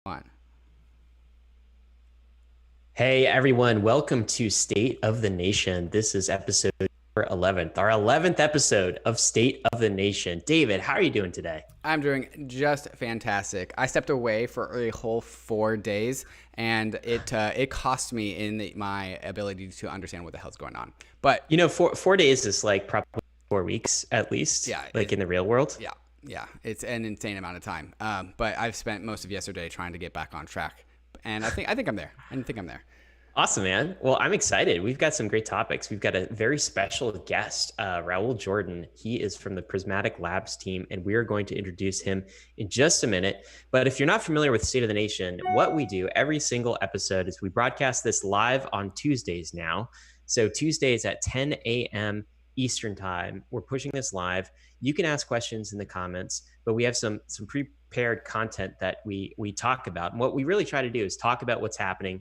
On. Hey everyone, welcome to State of the Nation. This is episode 11th, our 11th episode of State of the Nation. David, how are you doing today? I'm doing just fantastic. I stepped away for a whole 4 days, and it cost me in my ability to understand what the hell's going on. But Four days is like probably 4 weeks at least, yeah, like in the real world. yeah, it's an insane amount of time. But I've spent most of yesterday trying to get back on track, and I think I'm there. I think I'm there. Awesome, man. Well, I'm excited. We've got some great topics. We've got a very special guest, Raul Jordan. He is from the Prismatic Labs team, and we are going to introduce him in just a minute. But if you're not familiar with State of the Nation, what we do every single episode is we broadcast this live on Tuesdays now. So Tuesdays at 10 a.m. Eastern time, we're pushing this live. You can ask questions in the comments, but we have some prepared content that we talk about. And what we really try to do is talk about what's happening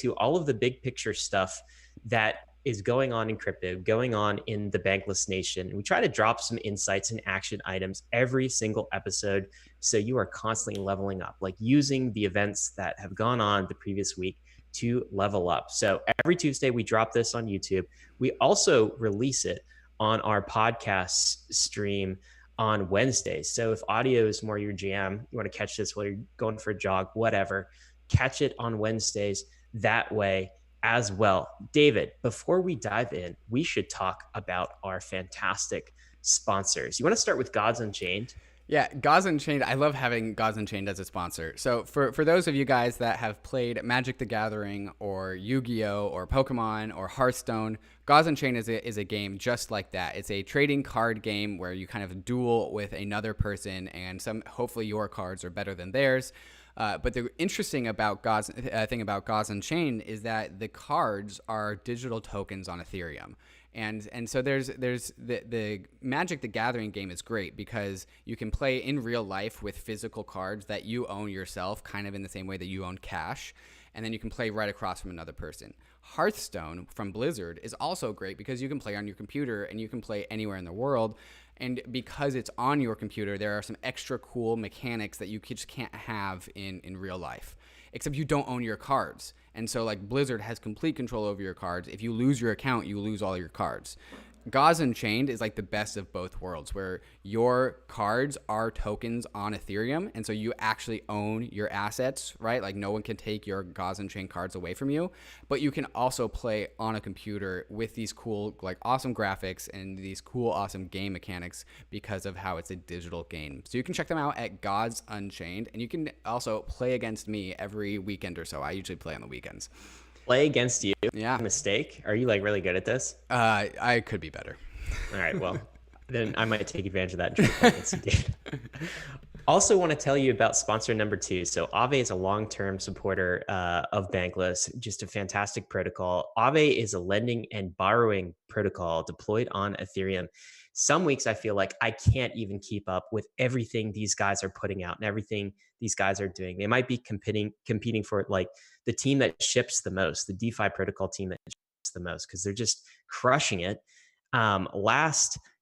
to all of the big picture stuff that is going on in crypto, going on in the Bankless Nation. And we try to drop some insights and action items every single episode. So you are constantly leveling up, like using the events that have gone on the previous week to level up. So every Tuesday, we drop this on YouTube. We also release it on our podcast stream on Wednesdays. So if audio is more your jam, you want to catch this while you're going for a jog, whatever, catch it on Wednesdays that way as well. David, before we dive in, we should talk about our fantastic sponsors. You want to start with Gods Unchained? Yeah, Gods Unchained. I love having Gods Unchained as a sponsor. So for those of you guys that have played Magic the Gathering or Yu-Gi-Oh! Or Pokemon or Hearthstone, Gods Unchained is a game just like that. It's a trading card game where you kind of duel with another person, and hopefully your cards are better than theirs. But the interesting about thing about Gods Unchained is that the cards are digital tokens on Ethereum. And so there's the Magic the Gathering game is great because you can play in real life with physical cards that you own yourself, kind of in the same way that you own cash, and then you can play right across from another person. Hearthstone from Blizzard is also great because you can play on your computer and you can play anywhere in the world. And because it's on your computer, there are some extra cool mechanics that you just can't have in real life, except you don't own your cards. And so like Blizzard has complete control over your cards. If you lose your account, you lose all your cards. Gods Unchained is like the best of both worlds, where your cards are tokens on Ethereum, and so you actually own your assets, right? Like no one can take your Gods Unchained cards away from you, but you can also play on a computer with these cool, like awesome graphics and these cool, awesome game mechanics because of how it's a digital game. So you can check them out at Gods Unchained, and you can also play against me every weekend or so. I usually play on the weekends. Play against you? Yeah. Mistake? Are you like really good at this? I could be better. All right, well, then I might take advantage of that and try against you, David. Also want to tell you about sponsor number 2. So AAVE is a long-term supporter of Bankless, just a fantastic protocol. AAVE is a lending and borrowing protocol deployed on Ethereum. Some weeks I feel like I can't even keep up with everything these guys are putting out and everything these guys are doing. They might be competing for like the team that ships the most, the DeFi protocol team that ships the most, because they're just crushing it.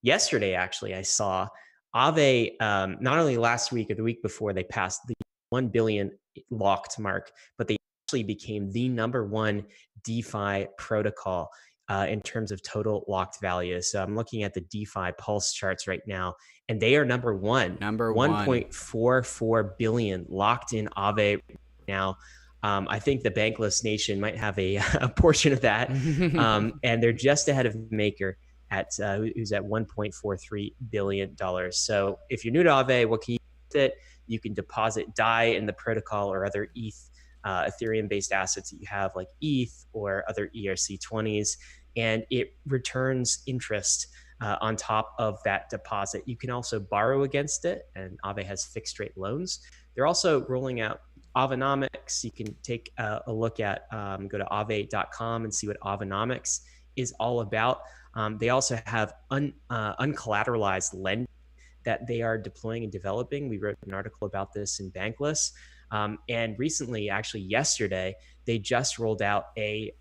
Yesterday, actually, I saw AAVE, not only last week or the week before, they passed the 1 billion locked mark, but they actually became the #1 DeFi protocol in terms of total locked value. So I'm looking at the DeFi pulse charts right now, and they are number one. Number one. 1.44 billion locked in AAVE now. I think the Bankless Nation might have a portion of that, and they're just ahead of Maker who's at $1.43 billion. So if you're new to AAVE, what can you do with it? You can deposit DAI in the protocol or other Ethereum-based assets that you have, like ETH or other ERC20s, and it returns interest on top of that deposit. You can also borrow against it, and AAVE has fixed rate loans. They're also rolling out Avenomics. You can take a look at, go to aave.com and see what Avenomics is all about. They also have uncollateralized lending that they are deploying and developing. We wrote an article about this in Bankless. And recently, actually yesterday, they just rolled out a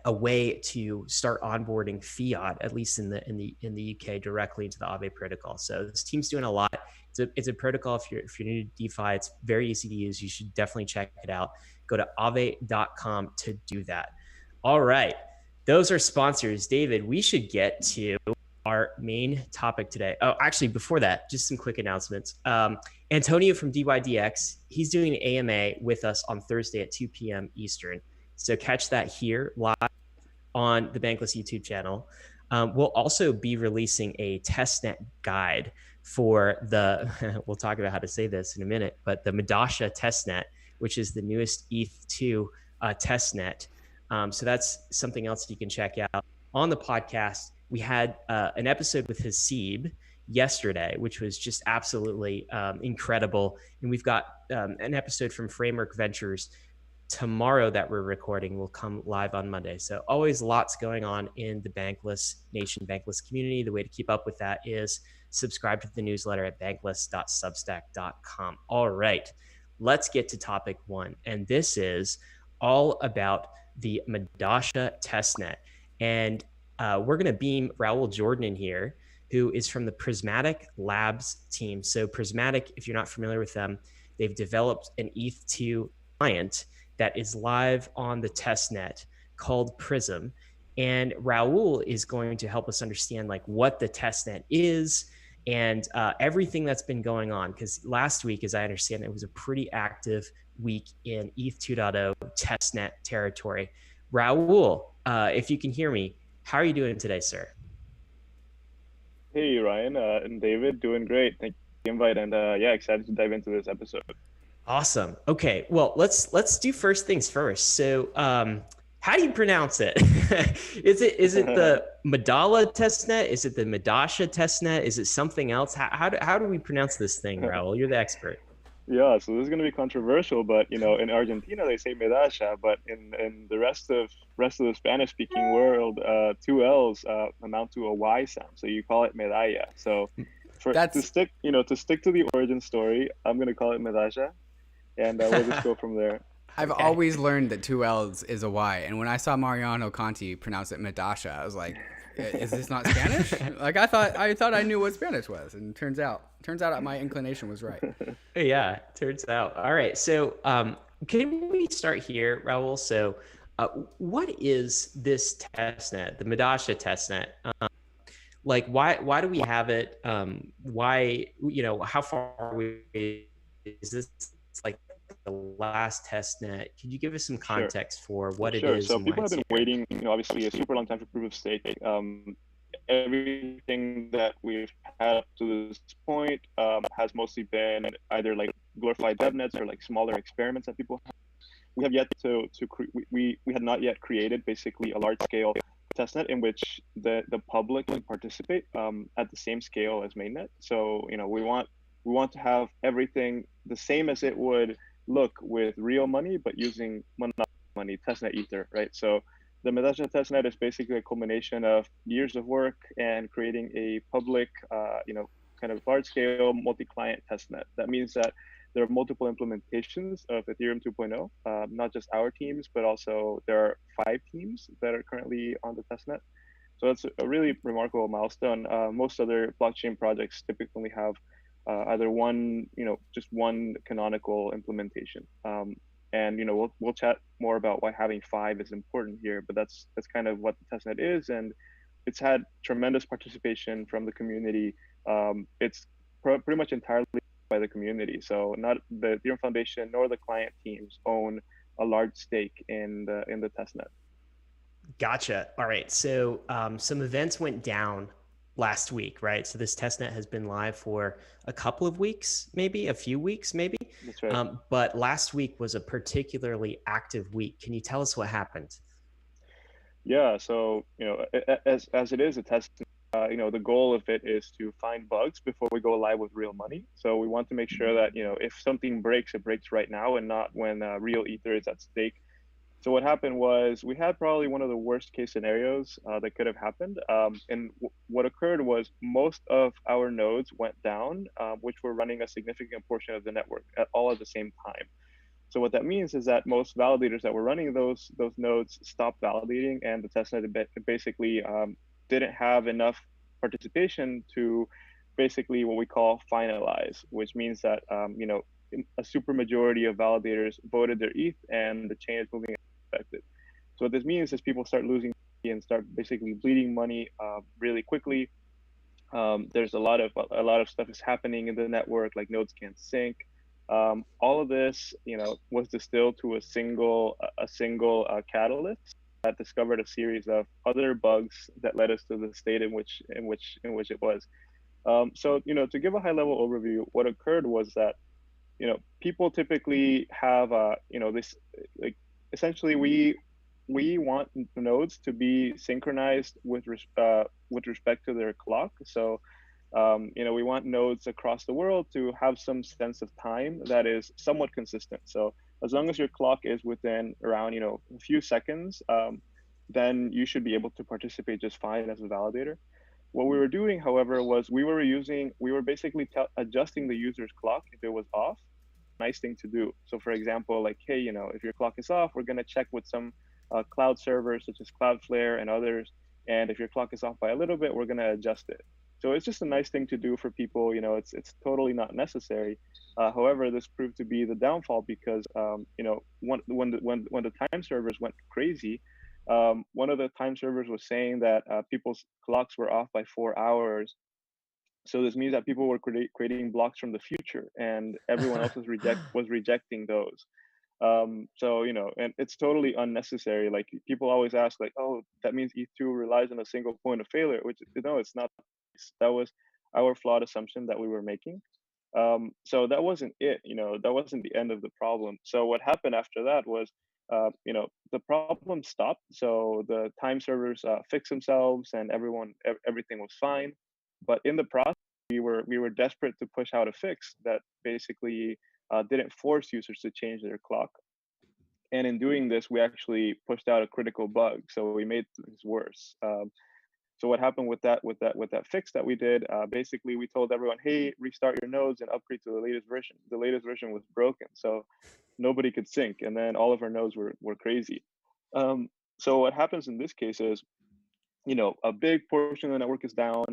a way to start onboarding fiat, at least in the UK, directly into the AAVE protocol. So this team's doing a lot. It's a protocol. If you're new to DeFi, it's very easy to use. You should definitely check it out. Go to aave.com to do that. All right, those are sponsors. David, we should get to our main topic today. Oh, actually, before that, just some quick announcements. Antonio from dYdX, he's doing an AMA with us on Thursday at 2 p.m. Eastern. So catch that here live on the Bankless YouTube channel. We'll also be releasing a testnet guide for the, we'll talk about how to say this in a minute, but the Medalla testnet, which is the newest Eth2 testnet. So that's something else you can check out. On the podcast, we had an episode with Haseeb yesterday, which was just absolutely incredible. And we've got an episode from Framework Ventures tomorrow that we're recording, will come live on Monday. So always lots going on in the Bankless Nation, Bankless community. The way to keep up with that is subscribe to the newsletter at bankless.substack.com. All right, let's get to topic one. And this is all about the Medalla testnet. And we're going to beam Raul Jordan in here, who is from the Prysmatic Labs team. So Prysmatic, if you're not familiar with them, they've developed an Eth2 client that is live on the testnet called Prism. And Raul is going to help us understand like what the testnet is and everything that's been going on. Because last week, as I understand, it was a pretty active week in ETH 2.0 testnet territory. Raul, if you can hear me, how are you doing today, sir? Hey, Ryan and David, doing great. Thank you for the invite, and yeah, excited to dive into this episode. Awesome. Okay, well, let's do first things first. So, how do you pronounce it? Is it the Medalla testnet? Is it the Medalla testnet? Is it something else? How do we pronounce this thing, Raul? You're the expert. Yeah, so this is going to be controversial, but you know, in Argentina they say medalla, but in the rest of the Spanish-speaking world, two L's amount to a Y sound, so you call it medalla. So, to stick to the origin story, I'm going to call it medalla, and we'll just go from there. I've always learned that two L's is a Y, and when I saw Mariano Conti pronounce it Medalla, I was like, "Is this not Spanish?" Like I thought I knew what Spanish was, and turns out my inclination was right. Yeah, turns out. All right, so can we start here, Raul? So, what is this testnet, the Medalla testnet? Like, why do we have it? Why, how far away is this? It's like the last testnet. Could you give us some context for what it is? So people have been waiting, obviously a super long time for proof of stake. Everything that we've had up to this point has mostly been either like glorified devnets or like smaller experiments that people have. We have yet we had not yet created basically a large scale testnet in which the public can participate at the same scale as mainnet. So we want to have everything the same as it would look with real money, but using money, testnet ether, right? So the Medalla testnet is basically a culmination of years of work and creating a public, kind of large-scale multi-client testnet. That means that there are multiple implementations of Ethereum 2.0, not just our teams, but also there are 5 teams that are currently on the testnet. So that's a really remarkable milestone. Most other blockchain projects typically have either just one canonical implementation. And we'll chat more about why having 5 is important here, but that's kind of what the testnet is, and it's had tremendous participation from the community. It's pretty much entirely by the community, so not the Ethereum Foundation nor the client teams own a large stake in the testnet. Gotcha. All right, so some events went down last week, right? So this testnet has been live for a couple of weeks, maybe a few weeks, maybe. That's right. But last week was a particularly active week. Can you tell us what happened? Yeah, so as it is a test, the goal of it is to find bugs before we go live with real money. So we want to make sure that if something breaks, it breaks right now and not when real ether is at stake. So what happened was we had probably one of the worst case scenarios that could have happened. And what occurred was most of our nodes went down, which were running a significant portion of the network all at the same time. So what that means is that most validators that were running those nodes stopped validating, and the testnet basically didn't have enough participation to basically what we call finalize, which means that a super majority of validators voted their ETH, and the chain is moving as expected. So what this means is people start losing and start basically bleeding money really quickly. There's a lot of stuff is happening in the network, like nodes can't sync. All of this, was distilled to a single catalyst that discovered a series of other bugs that led us to the state in which it was. So to give a high level overview, what occurred was that people typically have this, like, essentially we want nodes to be synchronized with respect to their clock. So we want nodes across the world to have some sense of time that is somewhat consistent. So as long as your clock is within around a few seconds, then you should be able to participate just fine as a validator. What we were doing, however, was we were basically adjusting the user's clock if it was off. Nice thing to do. So for example, like, hey, if your clock is off, we're going to check with some cloud servers such as Cloudflare and others. And if your clock is off by a little bit, we're going to adjust it. So it's just a nice thing to do for people. It's totally not necessary. However, this proved to be the downfall because when the time servers went crazy, one of the time servers was saying that people's clocks were off by 4 hours. So this means that people were creating blocks from the future, and everyone else was rejecting those. So and it's totally unnecessary. Like, people always ask, like, oh, that means ETH2 relies on a single point of failure, which it's not. That was our flawed assumption that we were making. So that wasn't it. That wasn't the end of the problem. So what happened after that was, the problem stopped. So the time servers fixed themselves, and everything was fine. But in the process, we were desperate to push out a fix that basically didn't force users to change their clock. And in doing this, we actually pushed out a critical bug. So we made things worse. So what happened with that fix that we did? Basically, we told everyone, hey, restart your nodes and upgrade to the latest version. The latest version was broken, so nobody could sync, and then all of our nodes were crazy. So what happens in this case is, a big portion of the network is down.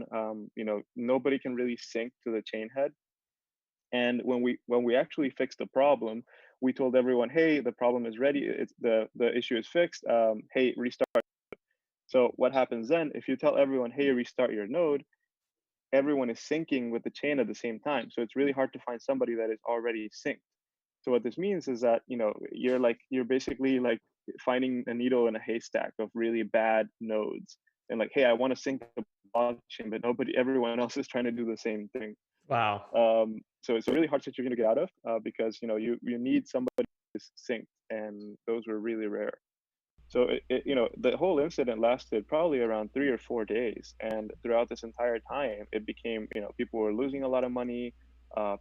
Nobody can really sync to the chain head. And when we actually fixed the problem, we told everyone, hey, the problem is ready. It's the issue is fixed. Hey, restart. So what happens then? If you tell everyone, hey, restart your node, everyone is syncing with the chain at the same time. So it's really hard to find somebody that is already synced. So what this means is that you're basically like finding a needle in a haystack of really bad nodes. And like, hey, I want to sync the blockchain, but everyone else is trying to do the same thing. Wow. So it's a really hard situation to get out of because you need somebody who's synced, and those were really rare. So the whole incident lasted probably around 3 or 4 days, and throughout this entire time, it became people were losing a lot of money,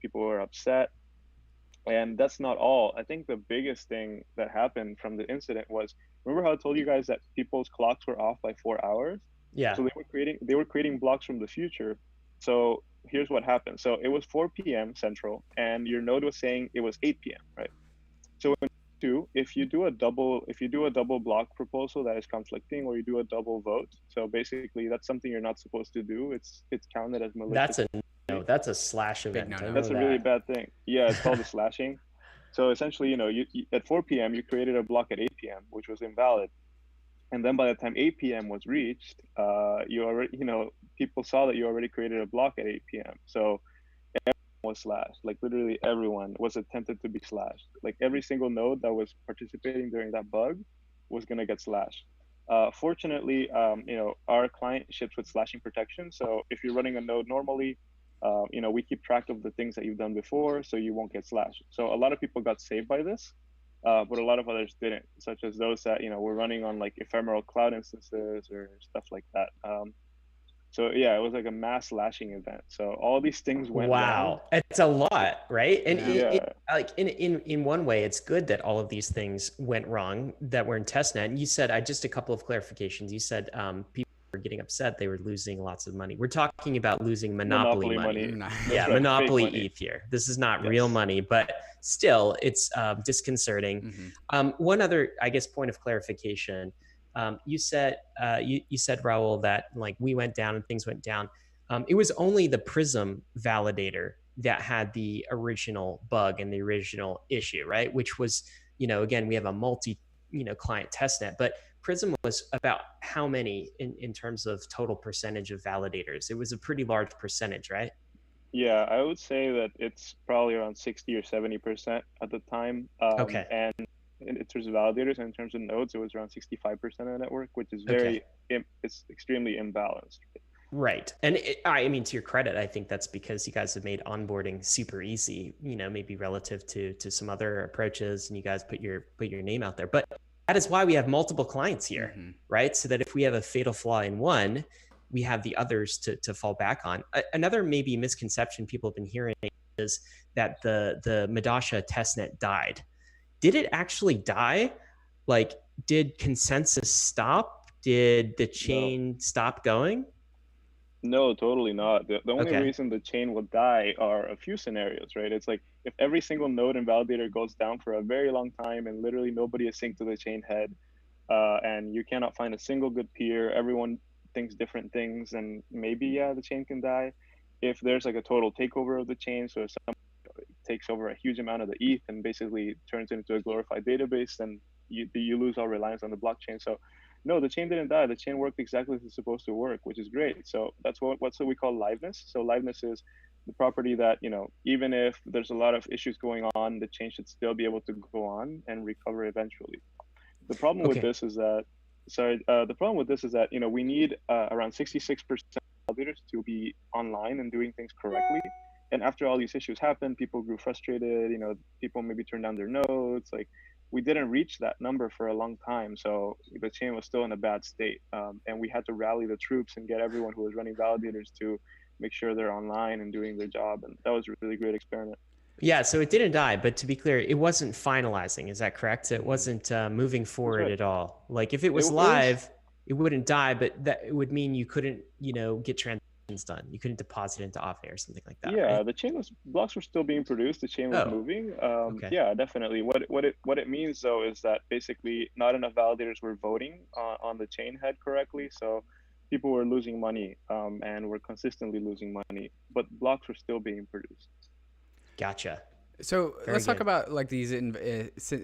people were upset, and that's not all. I think the biggest thing that happened from the incident was, remember how I told you guys that people's clocks were off by 4 hours? Yeah. So they were creating blocks from the future. So here's what happened. So it was 4 p.m. Central, and your node was saying it was 8 p.m. Right? So if you do a double block proposal that is conflicting, or you do a double vote, so basically that's something you're not supposed to do. It's counted as malicious. That's a slash event. That's a really bad thing. Yeah, it's called the slashing. So essentially, you at 4 p.m. you created a block at 8 p.m. which was invalid, and then by the time 8 p.m. was reached, you already people saw that you already created a block at 8 p.m. So was slashed. Like, literally everyone was attempted to be slashed. Like, every single node that was participating during that bug was going to get slashed. Fortunately, our client ships with slashing protection. So if you're running a node normally, we keep track of the things that you've done before, so you won't get slashed. So a lot of people got saved by this, but a lot of others didn't, such as those that were running on like ephemeral cloud instances or stuff like that. So yeah, it was like a mass lashing event. So all these things went wrong. It's a lot, right? And in one way, it's good that all of these things went wrong that were in testnet. And you said, just a couple of clarifications. You said people getting upset they were losing lots of money. We're talking about losing monopoly money. Yeah, right, monopoly money. ETH here. This is not real money, but still, it's disconcerting. One other, I guess, point of clarification. You said, Raul, that like we went down and things went down. It was only the Prism validator that had the original bug and the original issue, right? Which was, again, we have a multi, client testnet, but Prism was about how many in terms of total percentage of validators? It was a pretty large percentage, right? Yeah, I would say that it's probably around 60 or 70% at the time. Okay. And in terms of validators and in terms of nodes, it was around 65% of the network, which is it's extremely imbalanced. Right. And I mean, to your credit, I think that's because you guys have made onboarding super easy, maybe relative to some other approaches, and you guys put your name out there. But that is why we have multiple clients here, right? So that if we have a fatal flaw in one, we have the others to fall back on. Another maybe misconception people have been hearing is that the Medalla testnet died. Did it actually die? Like, did consensus stop? Did the chain stop going? No, totally not. The only reason the chain will die are a few scenarios, right? It's like if every single node and validator goes down for a very long time and literally nobody is synced to the chain head, and you cannot find a single good peer, everyone thinks different things, and maybe, the chain can die. If there's like a total takeover of the chain, so if someone takes over a huge amount of the ETH and basically turns it into a glorified database, then you lose all reliance on the blockchain. So no, the chain didn't die. The chain worked exactly as it's supposed to work, which is great. So that's what we call liveness. So liveness is the property that, even if there's a lot of issues going on, the chain should still be able to go on and recover eventually. The problem with this is that, we need around 66% of validators to be online and doing things correctly. And after all these issues happened, people grew frustrated, people maybe turned down their nodes. Like, we didn't reach that number for a long time. So the chain was still in a bad state. And we had to rally the troops and get everyone who was running validators to make sure they're online and doing their job. And that was a really great experiment. Yeah, so it didn't die, but to be clear, it wasn't finalizing. Is that correct? It wasn't moving forward at all. Like if it was live, it wouldn't die, but that it would mean you couldn't, get transactions done. You couldn't deposit into AAVE or something like that. Yeah, right? the chain blocks were still being produced. The chain was moving. Yeah, definitely. What it means though is that basically not enough validators were voting on the chain head correctly. So people were losing money and were consistently losing money, but blocks were still being produced. Gotcha. So let's talk about like these.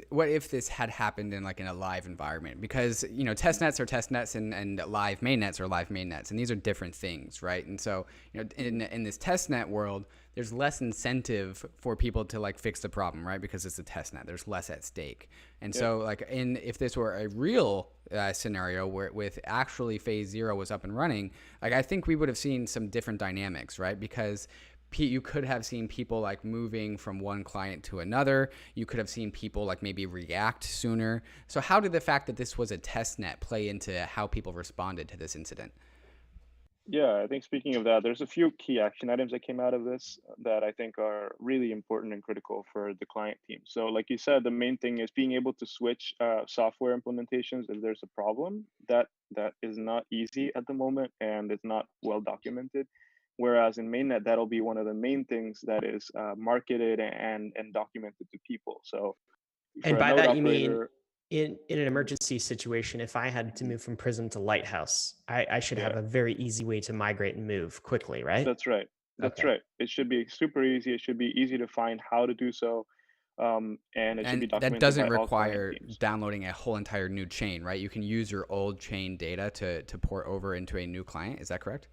What if this had happened in a live environment? Because testnets are testnets and live mainnets are live mainnets, and these are different things, right? And so in this testnet world, there's less incentive for people to fix the problem, right? Because it's a testnet, there's less at stake. And so if this were a real scenario where with actually phase 0 was up and running, I think we would have seen some different dynamics, right? Because you could have seen people moving from one client to another. You could have seen people maybe react sooner. So how did the fact that this was a test net play into how people responded to this incident? Yeah, I think speaking of that, there's a few key action items that came out of this that I think are really important and critical for the client team. So like you said, the main thing is being able to switch software implementations if there's a problem. That is not easy at the moment and it's not well documented. Whereas in mainnet, that'll be one of the main things that is marketed and documented to people. So, and by that you mean in an emergency situation, if I had to move from Prism to Lighthouse, I should have a very easy way to migrate and move quickly, right? That's right. That's right. It should be super easy. It should be easy to find how to do so. And it should be documented. That doesn't require downloading a whole entire new chain, right? You can use your old chain data to port over into a new client. Is that correct?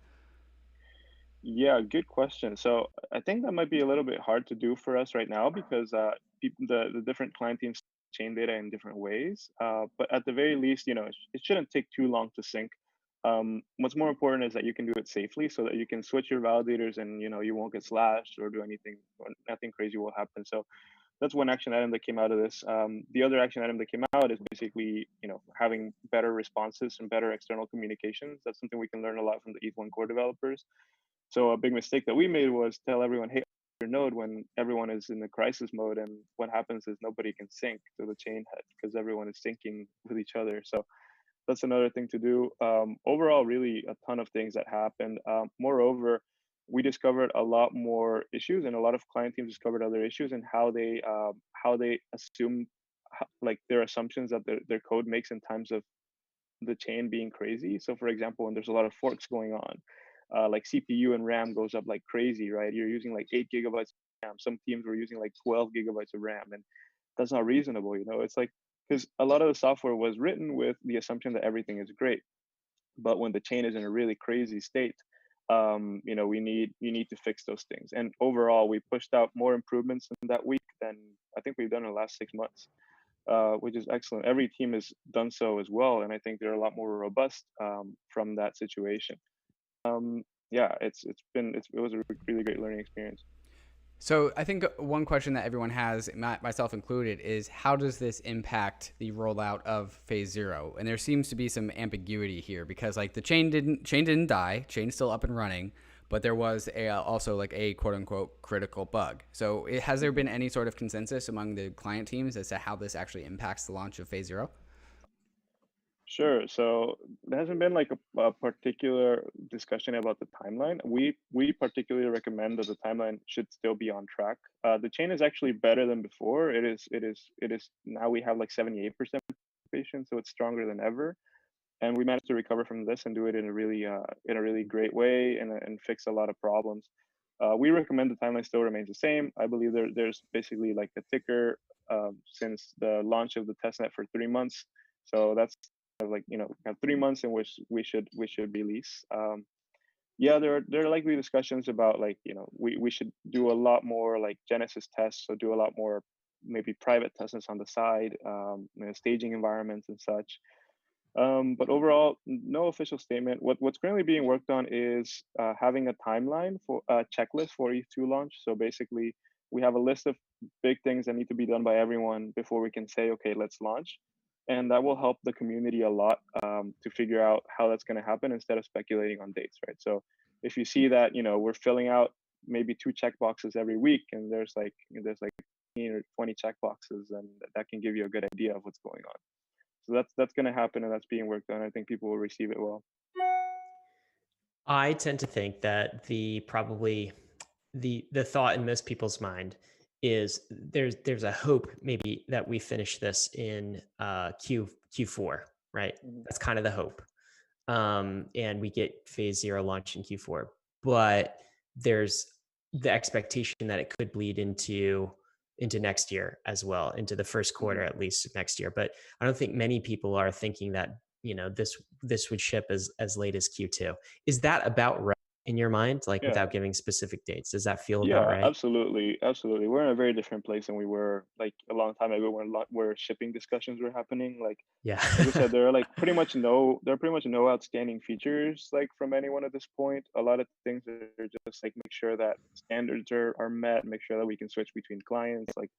Yeah, good question. So I think that might be a little bit hard to do for us right now because the different client teams chain data in different ways. But at the very least, it shouldn't take too long to sync. What's more important is that you can do it safely so that you can switch your validators and you won't get slashed or do anything, or nothing crazy will happen. So that's one action item that came out of this. The other action item that came out is basically having better responses and better external communications. That's something we can learn a lot from the ETH1 core developers. So a big mistake that we made was tell everyone, hey, your node when everyone is in the crisis mode, and what happens is nobody can sync to the chain head because everyone is syncing with each other. So that's another thing to do. Overall, really a ton of things that happened. Moreover, we discovered a lot more issues, and a lot of client teams discovered other issues, and how they assume like their assumptions that their code makes in times of the chain being crazy. So for example, when there's a lot of forks going on, like CPU and RAM goes up like crazy, right? You're using like 8 GB of RAM. Some teams were using like 12 GB of RAM, and that's not reasonable. It's like, because a lot of the software was written with the assumption that everything is great, but when the chain is in a really crazy state, you need to fix those things. And overall, we pushed out more improvements in that week than I think we've done in the last 6 months, which is excellent. Every team has done so as well, and I think they're a lot more robust from that situation. Yeah, it was a really great learning experience. So I think one question that everyone has, myself included, is how does this impact the rollout of phase 0? And there seems to be some ambiguity here because like the chain didn't die, chain's still up and running, but there was also like a quote unquote critical bug. So has there been any sort of consensus among the client teams as to how this actually impacts the launch of phase 0? Sure. So there hasn't been like a particular discussion about the timeline. We particularly recommend that the timeline should still be on track. The chain is actually better than before. It is now we have like 78% participation, so it's stronger than ever. And we managed to recover from this and do it in a really great way and fix a lot of problems. We recommend the timeline still remains the same. I believe there's basically like a ticker since the launch of the testnet for 3 months. So that's like 3 months in which we should release. Yeah, there are likely discussions about like we should do a lot more like Genesis tests, so do a lot more maybe private testnets on the side, staging environments and such. But overall, no official statement. What's currently being worked on is having a timeline for a checklist for Eth2 launch. So basically, we have a list of big things that need to be done by everyone before we can say, okay, let's launch. And that will help the community a lot to figure out how that's going to happen instead of speculating on dates, right? So if you see that we're filling out maybe 2 checkboxes every week, and there's like 15 or 20 checkboxes, and that can give you a good idea of what's going on. So that's going to happen, and that's being worked on. I think people will receive it well. I tend to think that the thought in most people's mind is there's a hope maybe that we finish this in Q4, right? Mm-hmm. That's kind of the hope, and we get phase 0 launch in Q4. But there's the expectation that it could bleed into next year as well, into the first quarter at least of next year. But I don't think many people are thinking that this would ship as late as Q2. Is that about right in your mind, like Yeah. without giving specific dates? Does that feel about Yeah, right? absolutely. We're in a very different place than we were like a long time ago where shipping discussions were happening. Like Yeah. I said, there are pretty much no outstanding features like from anyone at this point. A lot of things are just like make sure that standards are met, make sure that we can switch between clients, like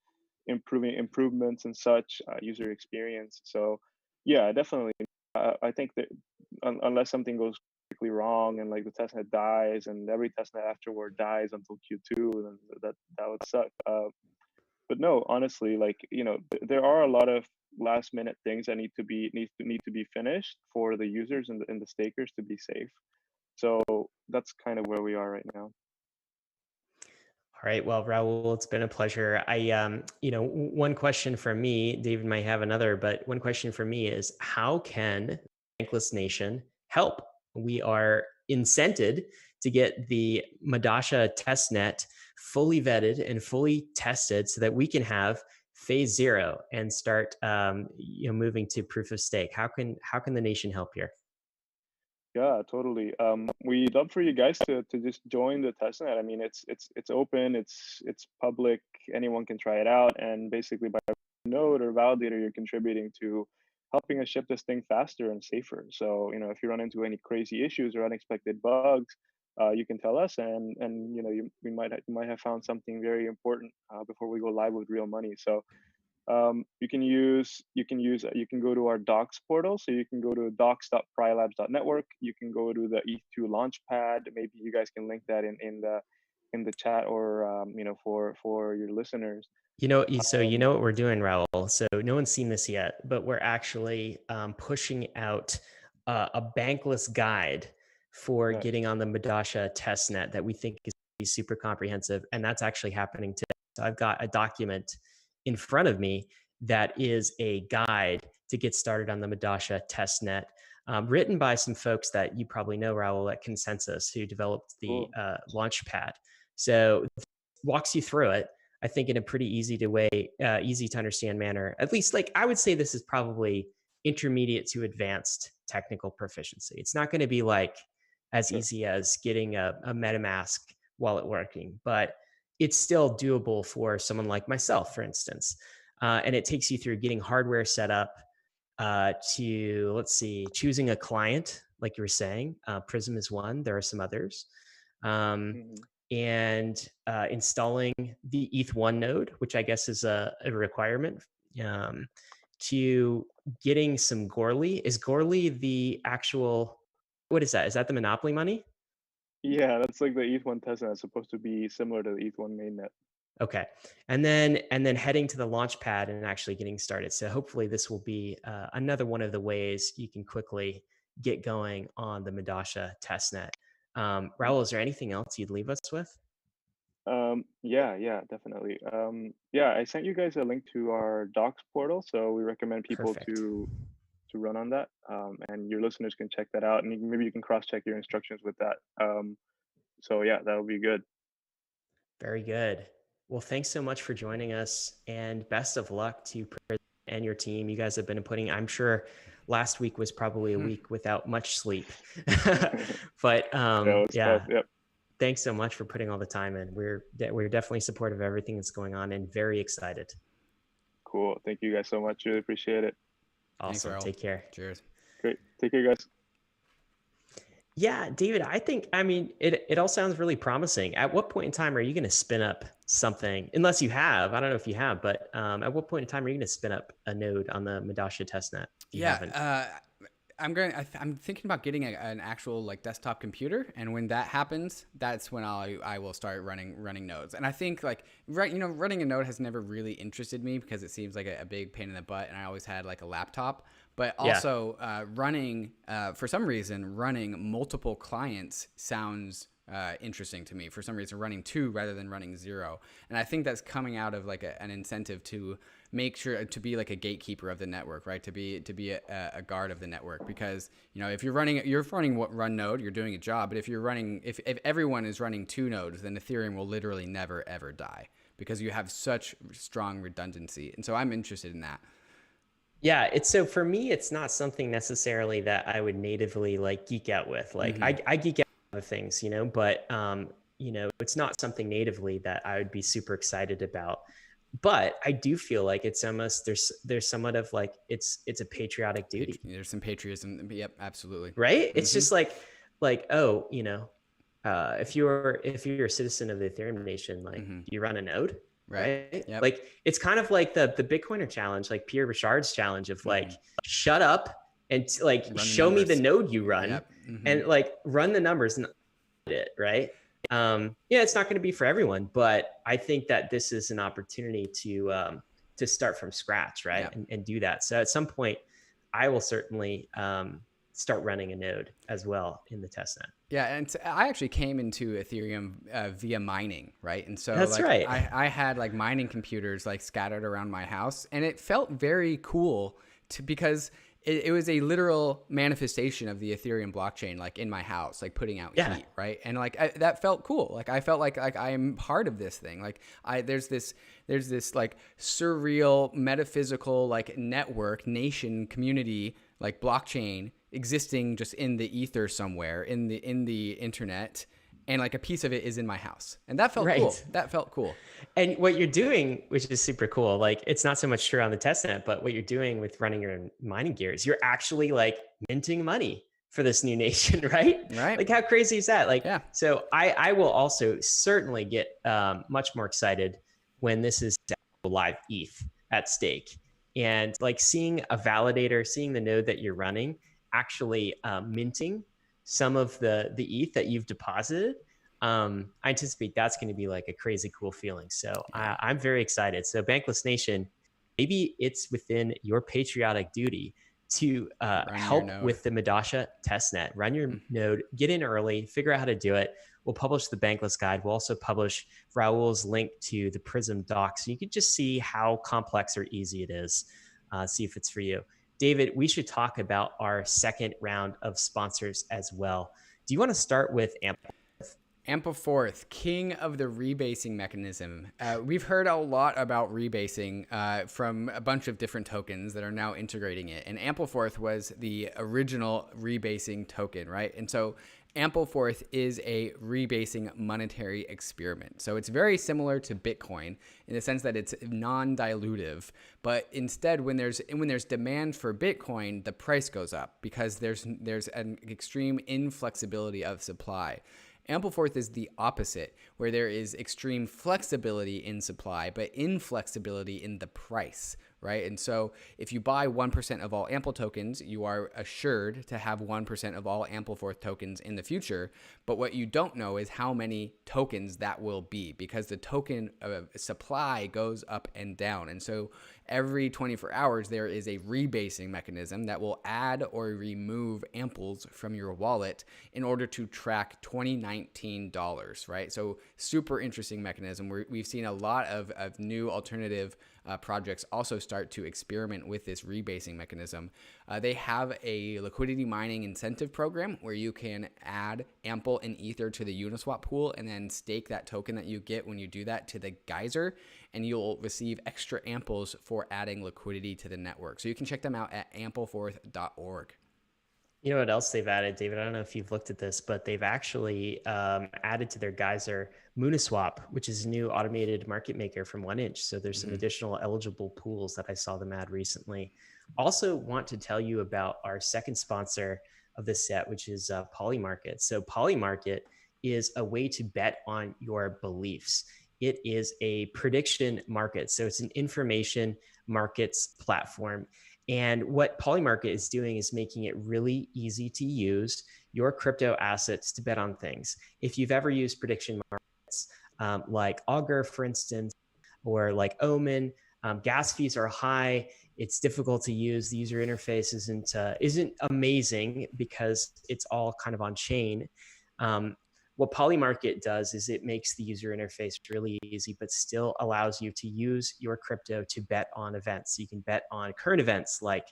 improvements and such, user experience. So yeah, definitely. I think that unless something goes quickly wrong and like the testnet dies and every testnet afterward dies until Q2, then that would suck. But no, honestly, like there are a lot of last minute things that need to be finished for the users and the stakers to be safe. So that's kind of where we are right now. All right. Well, Raul, it's been a pleasure. One question from me, David might have another, but one question from me is how can Bankless Nation help? We are incented to get the Medalla testnet fully vetted and fully tested so that we can have phase 0 and start moving to proof of stake. How can the nation help here? Yeah, totally. We'd love for you guys to just join the testnet. I mean, it's open, it's public, anyone can try it out, and basically by node or validator, you're contributing to helping us ship this thing faster and safer. So if you run into any crazy issues or unexpected bugs, you can tell us, and we might have found something very important before we go live with real money. So you can go to our docs portal. So you can go to docs.prylabs.network. You can go to the Eth2 launchpad. Maybe you guys can link that in in the chat, or for your listeners. So you know what we're doing, Raul. So no one's seen this yet, but we're actually pushing out a bankless guide for Nice. getting on the Medalla testnet that we think is super comprehensive, and that's actually happening today. So I've got a document in front of me that is a guide to get started on the Medalla testnet, written by some folks that you probably know, Raul, at Consensus, who developed the Launchpad. So it walks you through it, I think, in a pretty easy to understand manner. At least, like, I would say this is probably intermediate to advanced technical proficiency. It's not going to be like as easy as getting a MetaMask wallet working, but it's still doable for someone like myself, for instance. And it takes you through getting hardware set up, to, let's see, choosing a client, like you were saying. Prism is one. There are some others. And installing the ETH1 node, which I guess is a requirement, to getting some Goerli. Is Goerli the actual, what is that? Is that the Monopoly money? Yeah, that's like the ETH1 testnet. It's supposed to be similar to the ETH1 mainnet. Okay. And then heading to the Launchpad and actually getting started. So hopefully this will be another one of the ways you can quickly get going on the Medalla testnet. Raul, is there anything else you'd leave us with? Yeah, definitely. Yeah, I sent you guys a link to our docs portal, so we recommend people to run on that, and your listeners can check that out, and maybe you can cross-check your instructions with that. So yeah, that would be good. Very good. Well, thanks so much for joining us, and best of luck to Prism and your team. You guys have been putting, I'm sure last week was probably a week without much sleep, but yeah. Yep. Thanks so much for putting all the time in. We're definitely supportive of everything that's going on and very excited. Cool. Thank you guys so much. Really appreciate it. Awesome. Thanks, take care. Cheers. Great. Take care, guys. Yeah, David, I mean, it all sounds really promising. At what point in time are you going to spin up something? Unless you have, I don't know if you have, but at what point in time are you going to spin up a node on the Medalla testnet? I'm thinking about getting an actual like desktop computer, and when that happens, that's when I will start running nodes. And I think like running a node has never really interested me because it seems like a big pain in the butt, and I always had like a laptop. But also running for some reason running multiple clients sounds interesting to me. For some reason, running 2 rather than running 0, and I think that's coming out of like an incentive to make sure to be like a gatekeeper of the network, right? To be a guard of the network, because if you're running run node, you're doing a job. But if everyone is running 2 nodes, then Ethereum will literally never ever die because you have such strong redundancy. And so I'm interested in that. Yeah, so for me, it's not something necessarily that I would natively like geek out with. Like I geek out with things, but it's not something natively that I would be super excited about. But I do feel like it's almost there's somewhat of like it's a patriotic duty. There's some patriotism. Yep, absolutely. Right? It's just like oh, if you're a citizen of the Ethereum nation, like you run a node. Right. Yep. Like it's kind of like the Bitcoiner challenge, like Pierre Richard's challenge of like, shut up and like show me the node you run and like run the numbers and it. Right. It's not going to be for everyone, but I think that this is an opportunity to start from scratch. Right. And do that. So at some point I will certainly start running a node as well in the testnet. Yeah, and I actually came into Ethereum via mining, right? And so that's right. I had like mining computers like scattered around my house, and it felt very cool because it was a literal manifestation of the Ethereum blockchain, like in my house, like putting out heat, right? And like that felt cool. Like I felt like I am part of this thing. Like there's this like surreal metaphysical like network, nation, community, like blockchain existing just in the ether somewhere in the internet, and like a piece of it is in my house, and that felt cool. That felt cool. And what you're doing, which is super cool, like it's not so much true on the testnet, but what you're doing with running your mining gears, you're actually like minting money for this new nation, right? Like how crazy is that? Like, so I will also certainly get much more excited when this is live ETH at stake, and like seeing a validator, seeing the node that you're running actually minting some of the ETH that you've deposited. I anticipate that's going to be like a crazy cool feeling. So I'm very excited. So Bankless Nation, maybe it's within your patriotic duty to help with the Medalla testnet. Run your node, get in early, figure out how to do it. We'll publish the Bankless guide. We'll also publish Raul's link to the Prism doc, so you can just see how complex or easy it is. See if it's for you. David, we should talk about our second round of sponsors as well. Do you want to start with AMPLFORTH, king of the rebasing mechanism. We've heard a lot about rebasing from a bunch of different tokens that are now integrating it. And AMPLFORTH was the original rebasing token, right? And so AMPLFORTH is a rebasing monetary experiment. So it's very similar to Bitcoin in the sense that it's non-dilutive, but instead when there's demand for Bitcoin, the price goes up because there's an extreme inflexibility of supply. AMPLFORTH is the opposite, where there is extreme flexibility in supply, but inflexibility in the price, right? And so if you buy 1% of all AMPL tokens, you are assured to have 1% of all AMPLFORTH tokens in the future. But what you don't know is how many tokens that will be, because the token supply goes up and down. And so every 24 hours, there is a rebasing mechanism that will add or remove AMPLs from your wallet in order to track 2019 dollars, right? So super interesting mechanism. We've seen a lot of new alternative projects also start to experiment with this rebasing mechanism. They have a liquidity mining incentive program where you can add AMPL and Ether to the Uniswap pool and then stake that token that you get when you do that to the geyser, and you'll receive extra AMPLs for adding liquidity to the network. So you can check them out at amplforth.org. You know what else they've added, David? I don't know if you've looked at this, but they've actually added to their geyser Mooniswap, which is a new automated market maker from 1inch. So there's some additional eligible pools that I saw them add recently. Also want to tell you about our second sponsor of this set, which is Polymarket. So Polymarket is a way to bet on your beliefs. It is a prediction market. So it's an information markets platform. And what Polymarket is doing is making it really easy to use your crypto assets to bet on things. If you've ever used prediction markets like Augur, for instance, or like Omen, gas fees are high. It's difficult to use. The user interface isn't amazing because it's all kind of on chain. What Polymarket does is it makes the user interface really easy, but still allows you to use your crypto to bet on events. So you can bet on current events like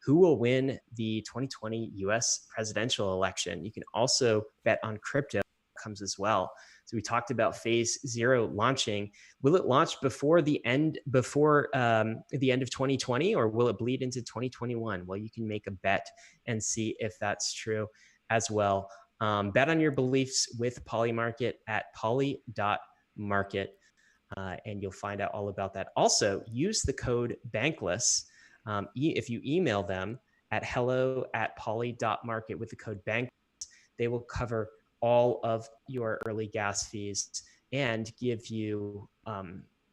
who will win the 2020 US presidential election. You can also bet on crypto outcomes as well. So we talked about phase 0 launching. Will it launch before the end of 2020, or will it bleed into 2021? Well, you can make a bet and see if that's true as well. Bet on your beliefs with Polymarket at poly.market, and you'll find out all about that. Also, use the code Bankless if you email them at hello@poly.market with the code Bankless. They will cover all of your early gas fees and give you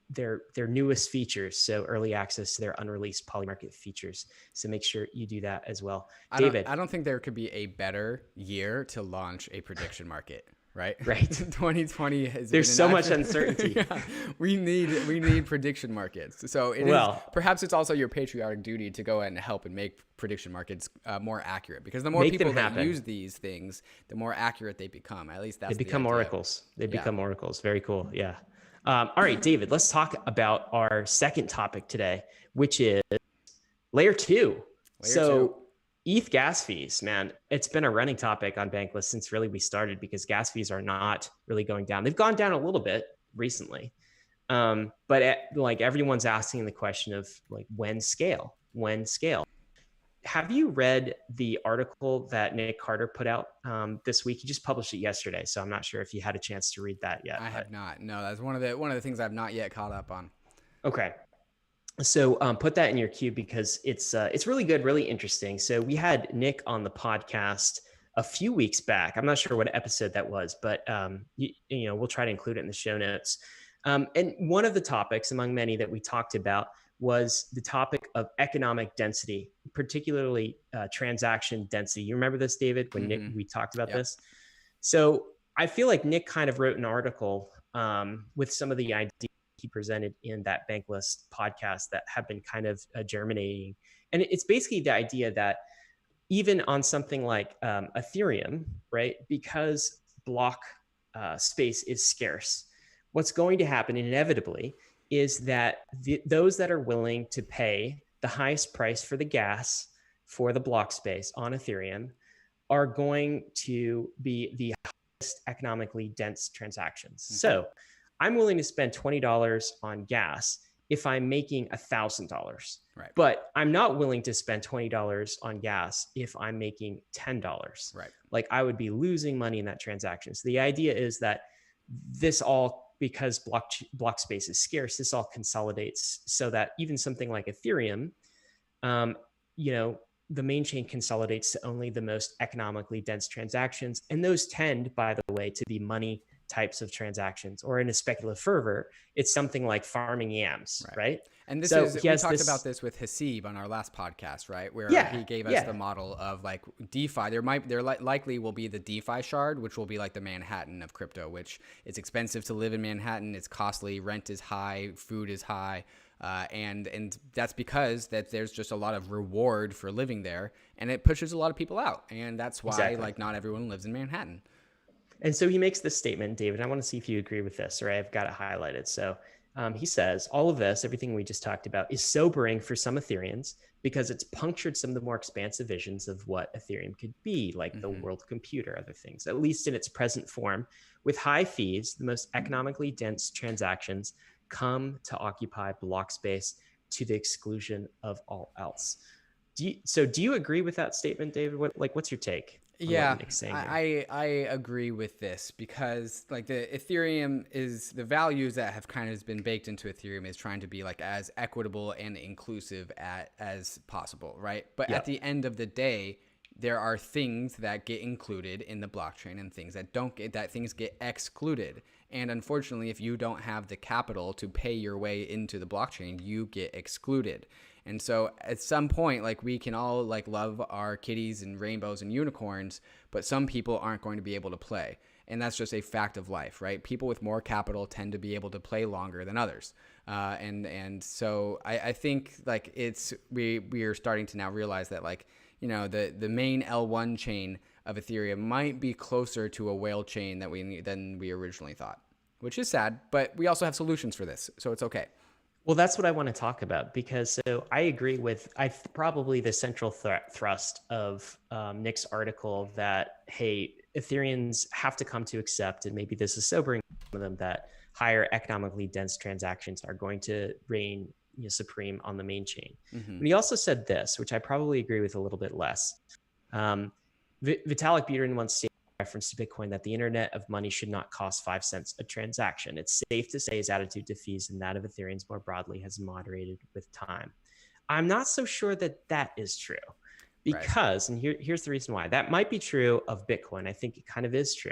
their newest features, so early access to their unreleased Polymarket features. So make sure you do that as well. David, I don't think there could be a better year to launch a prediction market, right? Right. 2020 has there's so much uncertainty. Yeah, we need prediction markets. So perhaps it's also your patriotic duty to go and help and make prediction markets more accurate, because the more people that use these things, the more accurate they become. At least that's they become oracles. They become oracles. Very cool. Yeah. All right, David, let's talk about our second topic today, which is layer 2. ETH gas fees, man, it's been a running topic on Bankless since really we started, because gas fees are not really going down. They've gone down a little bit recently, but like everyone's asking the question of like when scale. Have you read the article that Nic Carter put out this week? He just published it yesterday, so I'm not sure if you had a chance to read that yet. I have not. No, that's one of the things I've not yet caught up on. Okay, so put that in your queue, because it's really good, really interesting. So we had Nic on the podcast a few weeks back. I'm not sure what episode that was, but we'll try to include it in the show notes. And one of the topics among many that we talked about was the topic of economic density, particularly transaction density. You remember this, David, when Nic, we talked about this? So I feel like Nic kind of wrote an article with some of the ideas he presented in that Bankless podcast that have been kind of germinating. And it's basically the idea that even on something like Ethereum, right, because block space is scarce, what's going to happen inevitably is that those that are willing to pay the highest price for the gas for the block space on Ethereum are going to be the highest economically dense transactions. Mm-hmm. So I'm willing to spend $20 on gas if I'm making $1,000. Right. But I'm not willing to spend $20 on gas if I'm making $10. Right. Like I would be losing money in that transaction. So the idea is that this all, because block space is scarce, this all consolidates so that even something like Ethereum, the main chain consolidates to only the most economically dense transactions. And those tend, by the way, to be money types of transactions, or in a speculative fervor, it's something like farming yams, right? And we talked about this with Haseeb on our last podcast, right? Where he gave us the model of like DeFi. There likely will be the DeFi shard, which will be like the Manhattan of crypto, which it's expensive to live in Manhattan. It's costly. Rent is high. Food is high. And that's because that there's just a lot of reward for living there, and it pushes a lot of people out. And that's why like not everyone lives in Manhattan. And so he makes this statement, David. I want to see if you agree with this, or I've got it highlighted. So he says, all of this, everything we just talked about, is sobering for some Ethereans because it's punctured some of the more expansive visions of what Ethereum could be, like the world computer, other things, at least in its present form. With high fees, the most economically dense transactions come to occupy block space to the exclusion of all else. Do you agree with that statement, David? What's your take? Yeah, I agree with this, because like the Ethereum is the values that have kind of been baked into Ethereum is trying to be like as equitable and inclusive as possible, right? But at the end of the day, there are things that get included in the blockchain and things that don't things get excluded. And unfortunately, if you don't have the capital to pay your way into the blockchain, you get excluded. And so at some point, like, we can all like love our kitties and rainbows and unicorns, but some people aren't going to be able to play. And that's just a fact of life, right? People with more capital tend to be able to play longer than others. And so I think like we are starting to now realize that, like, the main L1 chain of Ethereum might be closer to a whale chain than we originally thought, which is sad, but we also have solutions for this, so it's okay. Well, that's what I want to talk about, because I agree with probably the central thrust of Nic's article that, hey, Ethereans have to come to accept, and maybe this is sobering some of them, that higher economically dense transactions are going to reign supreme on the main chain. And he also said this, which I probably agree with a little bit less. Vitalik Buterin once stated in reference to Bitcoin that the internet of money should not cost 5 cents a transaction. It's safe to say his attitude to fees and that of Ethereans more broadly has moderated with time. I'm not so sure that is true, because, and here's the reason why. That might be true of Bitcoin. I think it kind of is true.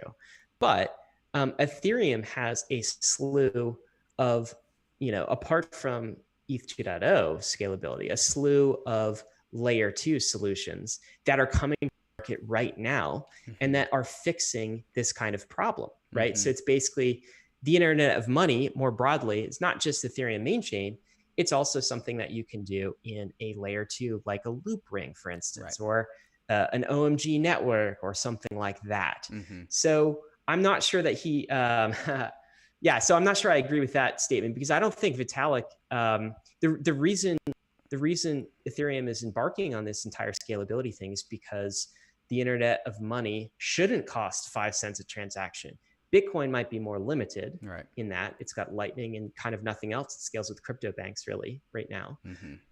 But Ethereum has a slew of, apart from Eth2 scalability, a slew of layer 2 solutions that are coming to market right now and that are fixing this kind of problem, right? So it's basically the internet of money more broadly. It's not just Ethereum main chain. It's also something that you can do in a layer 2, like a Loopring, for instance, or an OMG network or something like that. So I'm not sure that he, so I'm not sure I agree with that statement, because I don't think Vitalik, the reason Ethereum is embarking on this entire scalability thing is because the internet of money shouldn't cost 5 cents a transaction. Bitcoin might be more limited in that it's got Lightning and kind of nothing else. It scales with crypto banks really right now.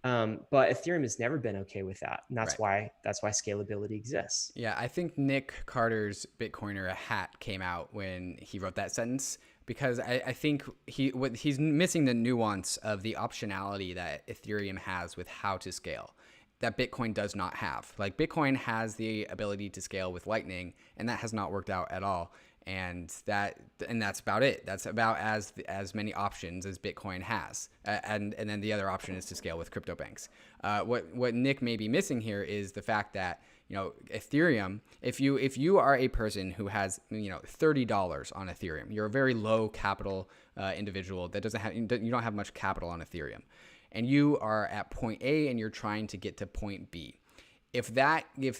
But Ethereum has never been okay with that. And that's why scalability exists. Yeah, I think Nic Carter's Bitcoiner a hat came out when he wrote that sentence, because I think he's missing the nuance of the optionality that Ethereum has with how to scale that Bitcoin does not have. Like, Bitcoin has the ability to scale with Lightning, and that has not worked out at all. And that's about it. That's about as many options as Bitcoin has. And then the other option is to scale with crypto banks. What Nic may be missing here is the fact that, Ethereum, if you are a person who has, $30 on Ethereum, you're a very low capital individual that you don't have much capital on Ethereum, and you are at point A and you're trying to get to point B. If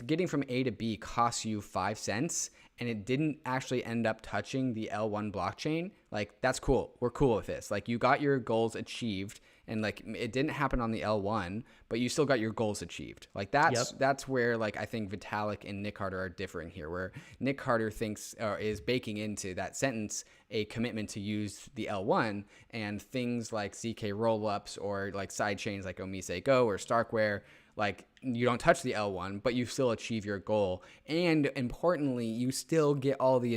getting from A to B costs you 5 cents and it didn't actually end up touching the L1 blockchain, like, that's cool. We're cool with this. Like, you got your goals achieved, and like, it didn't happen on the L1, but you still got your goals achieved. Like, that's where, like, I think Vitalik and Nic Carter are differing here, where Nic Carter thinks is baking into that sentence a commitment to use the L1, and things like ZK rollups or like side chains like Omise Go or Starkware, like, you don't touch the L1, but you still achieve your goal. And importantly, you still get all the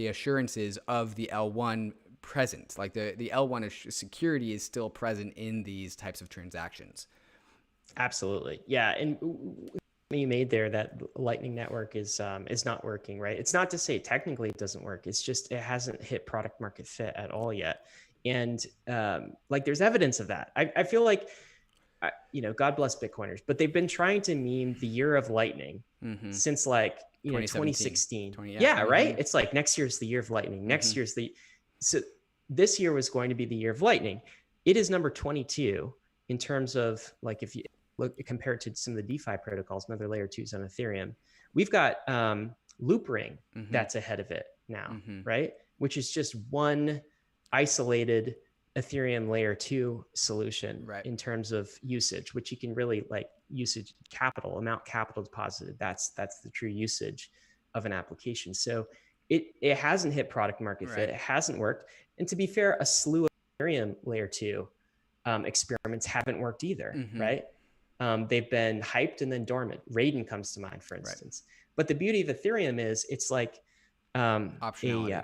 assurances of the L1 present. Like, the L1 security is still present in these types of transactions. Absolutely. Yeah. And you made there that Lightning Network is not working, right? It's not to say technically it doesn't work. It's just it hasn't hit product market fit at all yet. And like, there's evidence of that. I feel like, God bless Bitcoiners, but they've been trying to meme the year of Lightning since like, 2016. Yeah, right. It's like, next year's the year of Lightning. Next year's so this year was going to be the year of Lightning. It is number 22 in terms of, like, if you look compared to some of the DeFi protocols, another layer 2s on Ethereum. We've got Loopring that's ahead of it now, right? Which is just one isolated Ethereum layer 2 solution in terms of usage, which you can really, like, usage amount capital deposited. That's the true usage of an application. So it hasn't hit product market fit. It hasn't worked. And to be fair, a slew of Ethereum layer 2 experiments haven't worked either, right? They've been hyped and then dormant. Raiden comes to mind, for instance. But the beauty of Ethereum is it's like optionality.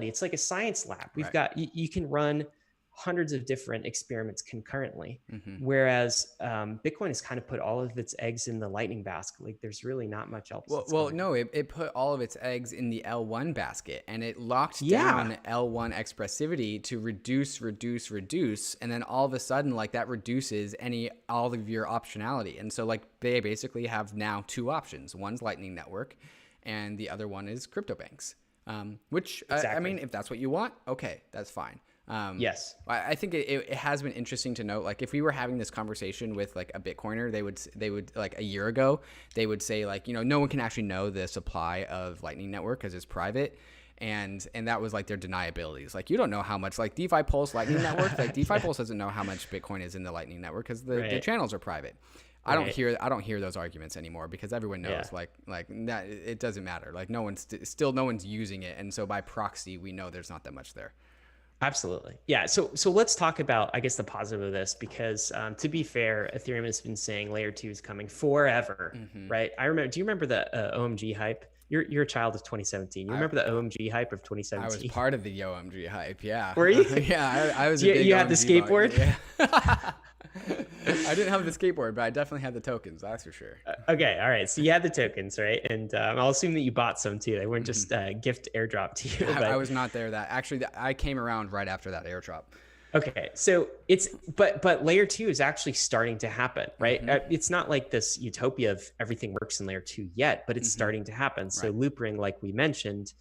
It's like a science lab. We've got, you can run hundreds of different experiments concurrently, whereas Bitcoin has kind of put all of its eggs in the Lightning basket. Like, there's really not much else. No, it put all of its eggs in the L1 basket, and it locked down L1 expressivity to reduce, and then all of a sudden, like, that reduces all of your optionality. And so, like, they basically have now two options. One's Lightning Network, and the other one is crypto banks. Which I mean, if that's what you want, okay, that's fine. Yes, I think it has been interesting to note, like, if we were having this conversation with, like, a Bitcoiner, they would like, a year ago, they would say, like, no one can actually know the supply of Lightning Network because it's private. And that was, like, their deniabilities. Like, you don't know how much, like, DeFi Pulse Lightning Network, like, DeFi Pulse doesn't know how much Bitcoin is in the Lightning Network because the channels are private. I don't hear those arguments anymore because everyone knows, like that it doesn't matter. Like, no one's using it, and so by proxy, we know there's not that much there. Absolutely. Yeah. So let's talk about, I guess, the positive of this, because to be fair, Ethereum has been saying layer 2 is coming forever, right? Do you remember the OMG hype? You're a child of 2017. You remember the OMG hype of 2017? I was part of the OMG hype. Yeah. Were you? Yeah. I was. You had the skateboard? Yeah. I didn't have the skateboard, but I definitely had the tokens. That's for sure. Okay. All right. So you had the tokens, right? And I'll assume that you bought some too. They weren't just gift airdrop to you. I was not there. I came around right after that airdrop. Okay. So but layer 2 is actually starting to happen, right? It's not like this utopia of everything works in layer 2 yet, but it's starting to happen. So Loopring, like we mentioned,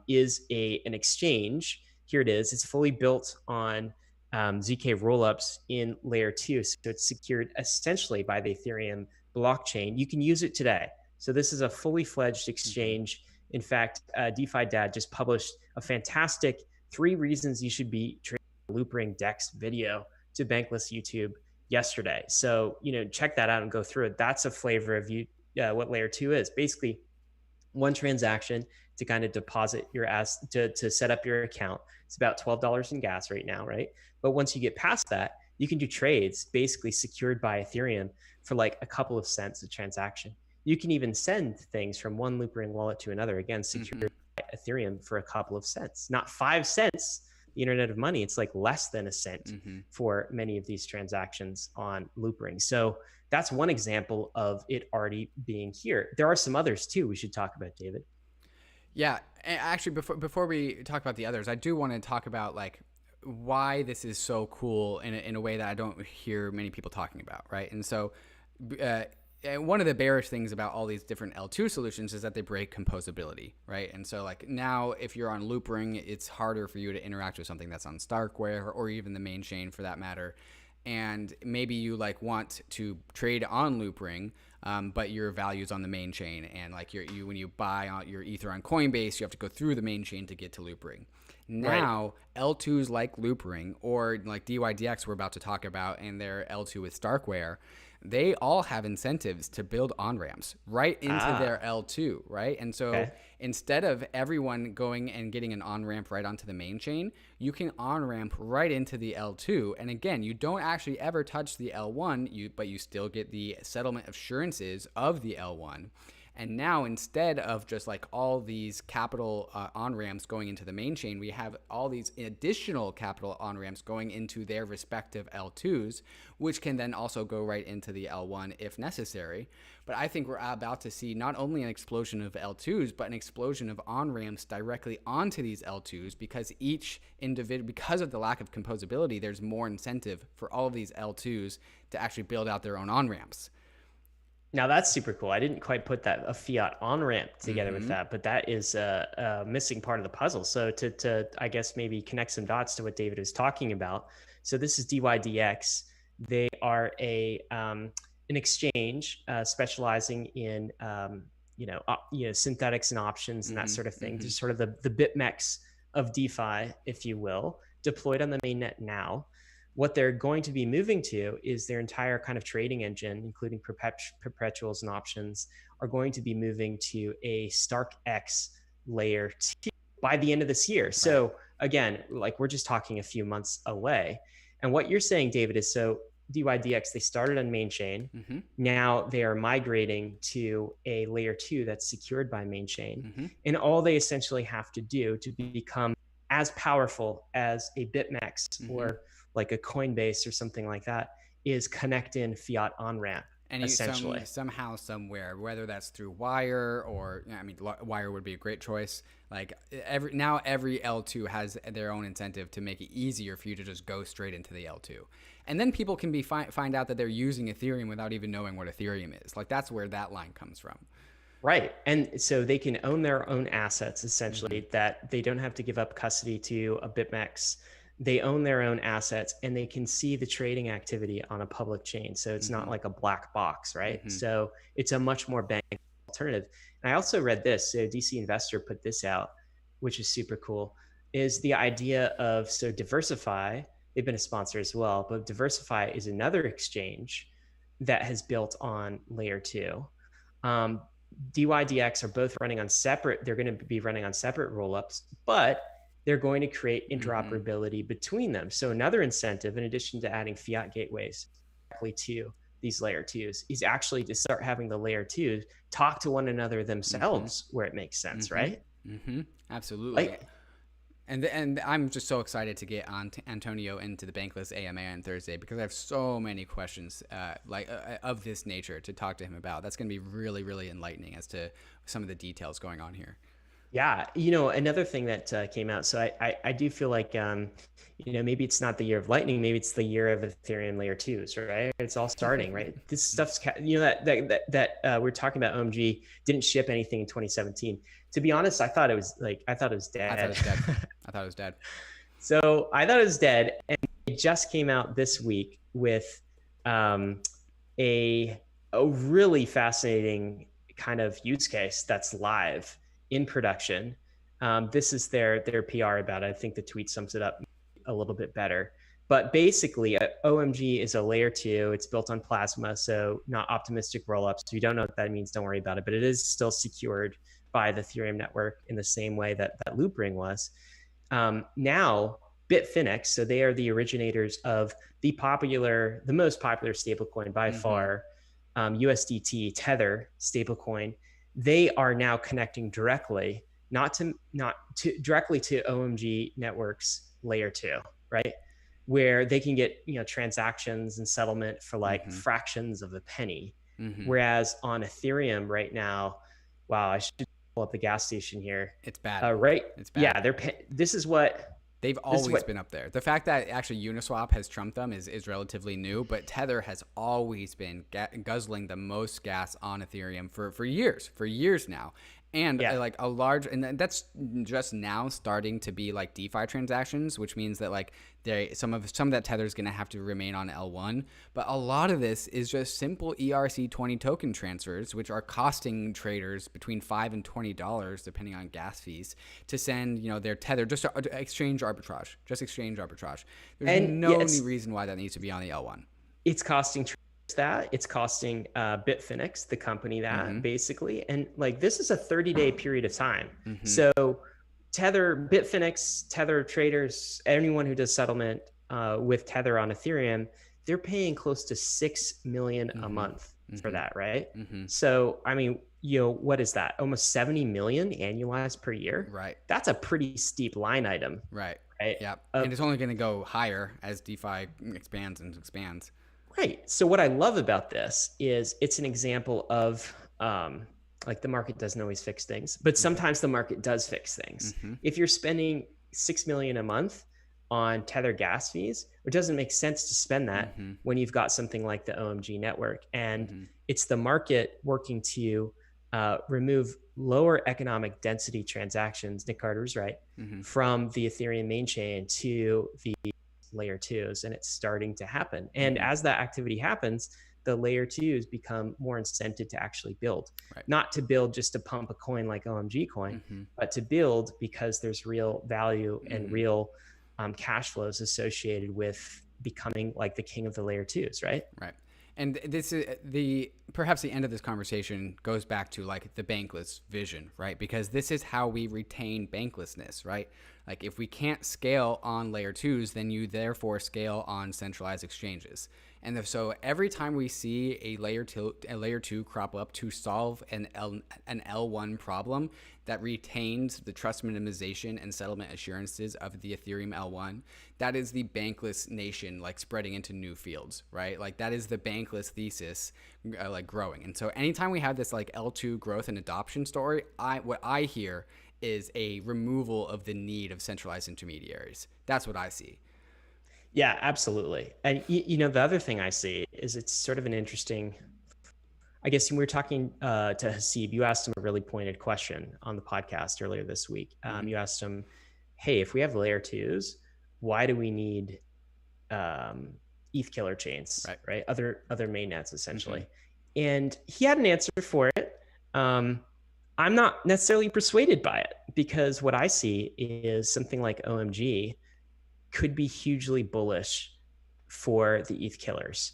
is an exchange. Here it is. It's fully built on ZK rollups in layer 2. So it's secured essentially by the Ethereum blockchain. You can use it today. So this is a fully fledged exchange. In fact, DeFi Dad just published a fantastic 3 reasons you should be trading Loopring DEX video to Bankless YouTube yesterday. So, check that out and go through it. That's a flavor of what layer 2 is. Basically, one transaction to kind of deposit your to set up your account. It's about $12 in gas right now, right? But once you get past that, you can do trades basically secured by Ethereum for like a couple of cents a transaction. You can even send things from one Loopring wallet to another, again, secured by Ethereum for a couple of cents, not 5 cents. The internet of money, it's like less than a cent for many of these transactions on Loopring. So that's one example of it already being here. There are some others too we should talk about, David. Yeah, actually, before we talk about the others, I do want to talk about like why this is so cool in a way that I don't hear many people talking about, right? And so one of the bearish things about all these different L2 solutions is that they break composability, right? And so like now if you're on Loopring, it's harder for you to interact with something that's on starkware or even the main chain for that matter. And maybe you like want to trade on Loopring, but your value's on the main chain, and like you when you buy your Ether on Coinbase, you have to go through the main chain to get to Loopring. Now, right. L2s like Loopring or like dYdX we're about to talk about, and their L2 with starkware, they all have incentives to build on-ramps right into their L2, right? And so instead of everyone going and getting an on-ramp right onto the main chain, you can on-ramp right into the L2. And again, you don't actually ever touch the L1, but you still get the settlement assurances of the L1. And now instead of just like all these capital on-ramps going into the main chain, we have all these additional capital on-ramps going into their respective L2s, which can then also go right into the L1 if necessary. But I think we're about to see not only an explosion of L2s, but an explosion of on-ramps directly onto these L2s, because each individual, because of the lack of composability, there's more incentive for all of these L2s to actually build out their own on-ramps. Now that's super cool. I didn't quite put a fiat on ramp together with that, but that is a missing part of the puzzle. So to I guess maybe connect some dots to what David was talking about. So this is dYdX. They are an exchange specializing in synthetics and options and that sort of thing. Just sort of the BitMEX of DeFi, if you will, deployed on the mainnet now. What they're going to be moving to is their entire kind of trading engine, including perpetuals and options, are going to be moving to a StarkX layer 2 by the end of this year. Right. So again, like we're just talking a few months away. And what you're saying, David, is so dYdX, they started on main chain. Now they are migrating to a layer 2 that's secured by main chain. And all they essentially have to do to become as powerful as a BitMEX or like a Coinbase or something like that is connect in fiat on ramp. And essentially somehow, somewhere, whether that's through Wire or, I mean, Wire would be a great choice. Like every L2 has their own incentive to make it easier for you to just go straight into the L2. And then people can find out that they're using Ethereum without even knowing what Ethereum is. Like that's where that line comes from. Right. And so they can own their own assets, essentially, that they don't have to give up custody to a BitMEX. They own their own assets and they can see the trading activity on a public chain. So it's not like a black box, right? So it's a much more bank alternative. And I also read this, so DC Investor put this out, which is super cool, is the idea of, so Diversify, they've been a sponsor as well, but Diversify is another exchange that has built on layer 2. dYdX are both running on separate, they're going to be running on separate rollups, but they're going to create interoperability between them. So another incentive, in addition to adding fiat gateways directly to these layer 2s, is actually to start having the layer 2s talk to one another themselves where it makes sense, right? Absolutely. And I'm just so excited to get Antonio into the Bankless AMA on Thursday, because I have so many questions of this nature to talk to him about. That's going to be really, really enlightening as to some of the details going on here. Yeah. Another thing that came out. So I do feel like, maybe it's not the year of lightning. Maybe it's the year of Ethereum layer 2s, right? It's all starting, right? This stuff's, that we're talking about OMG didn't ship anything in 2017. To be honest, I thought it was dead. I thought it was dead. So I thought it was dead. And it just came out this week with a really fascinating kind of use case that's live in production. This is their PR about it. I think the tweet sums it up a little bit better. But basically, OMG is a layer 2. It's built on Plasma, so not optimistic rollups. If you don't know what that means, don't worry about it. But it is still secured by the Ethereum network in the same way that Loopring was. Now, Bitfinex, so they are the originators of the most popular stablecoin by far, USDT Tether stablecoin. They are now connecting directly, directly to OMG Network's layer 2, right? Where they can get, transactions and settlement for like fractions of a penny. Whereas on Ethereum right now, wow, I should pull up the gas station here. It's bad. Right. It's bad. Yeah. This is what They've always been up there. The fact that actually Uniswap has trumped them is relatively new, but Tether has always been guzzling the most gas on Ethereum for years now. And like a large, and that's just now starting to be like DeFi transactions, which means that like some of that Tether is going to have to remain on L1. But a lot of this is just simple ERC20 token transfers, which are costing traders between $5 and $20 depending on gas fees to send their Tether just to exchange arbitrage, There's no reason why that needs to be on the L1. It's costing that, it's costing Bitfinex, the company that basically, and like this is a 30-day period of time. So Tether, Bitfinex, Tether traders, anyone who does settlement with Tether on Ethereum, they're paying close to $6 million a month for that, right? So I mean, what is that? Almost 70 million annualized per year. Right. That's a pretty steep line item. Right. Right. Yeah. And it's only going to go higher as DeFi expands. Right. So what I love about this is it's an example of like the market doesn't always fix things, but sometimes the market does fix things. If you're spending $6 million a month on Tether gas fees, it doesn't make sense to spend that when you've got something like the OMG network. And it's the market working to remove lower economic density transactions, Nic Carter's right, from the Ethereum main chain to the layer 2s, and it's starting to happen. And as that activity happens, the layer 2s become more incented to actually build, not to build just to pump a coin like OMG coin, but to build because there's real value and real cash flows associated with becoming like the king of the layer 2s, right? Right. And this is perhaps the end of this conversation goes back to like the bankless vision, right? Because this is how we retain banklessness, right? Like if we can't scale on layer 2s, then you therefore scale on centralized exchanges. And so every time we see a layer 2 crop up to solve an L1 problem that retains the trust minimization and settlement assurances of the Ethereum L1, that is the Bankless Nation like spreading into new fields, right? Like that is the bankless thesis like growing. And so anytime we have this like L2 growth and adoption story, what I hear is a removal of the need of centralized intermediaries. That's what I see. Yeah, absolutely. And the other thing I see is it's sort of an interesting, I guess when we were talking to Haseeb, you asked him a really pointed question on the podcast earlier this week. You asked him, hey, if we have layer 2s, why do we need ETH killer chains, right? Other mainnets essentially. And he had an answer for it. I'm not necessarily persuaded by it because what I see is something like OMG could be hugely bullish for the ETH killers,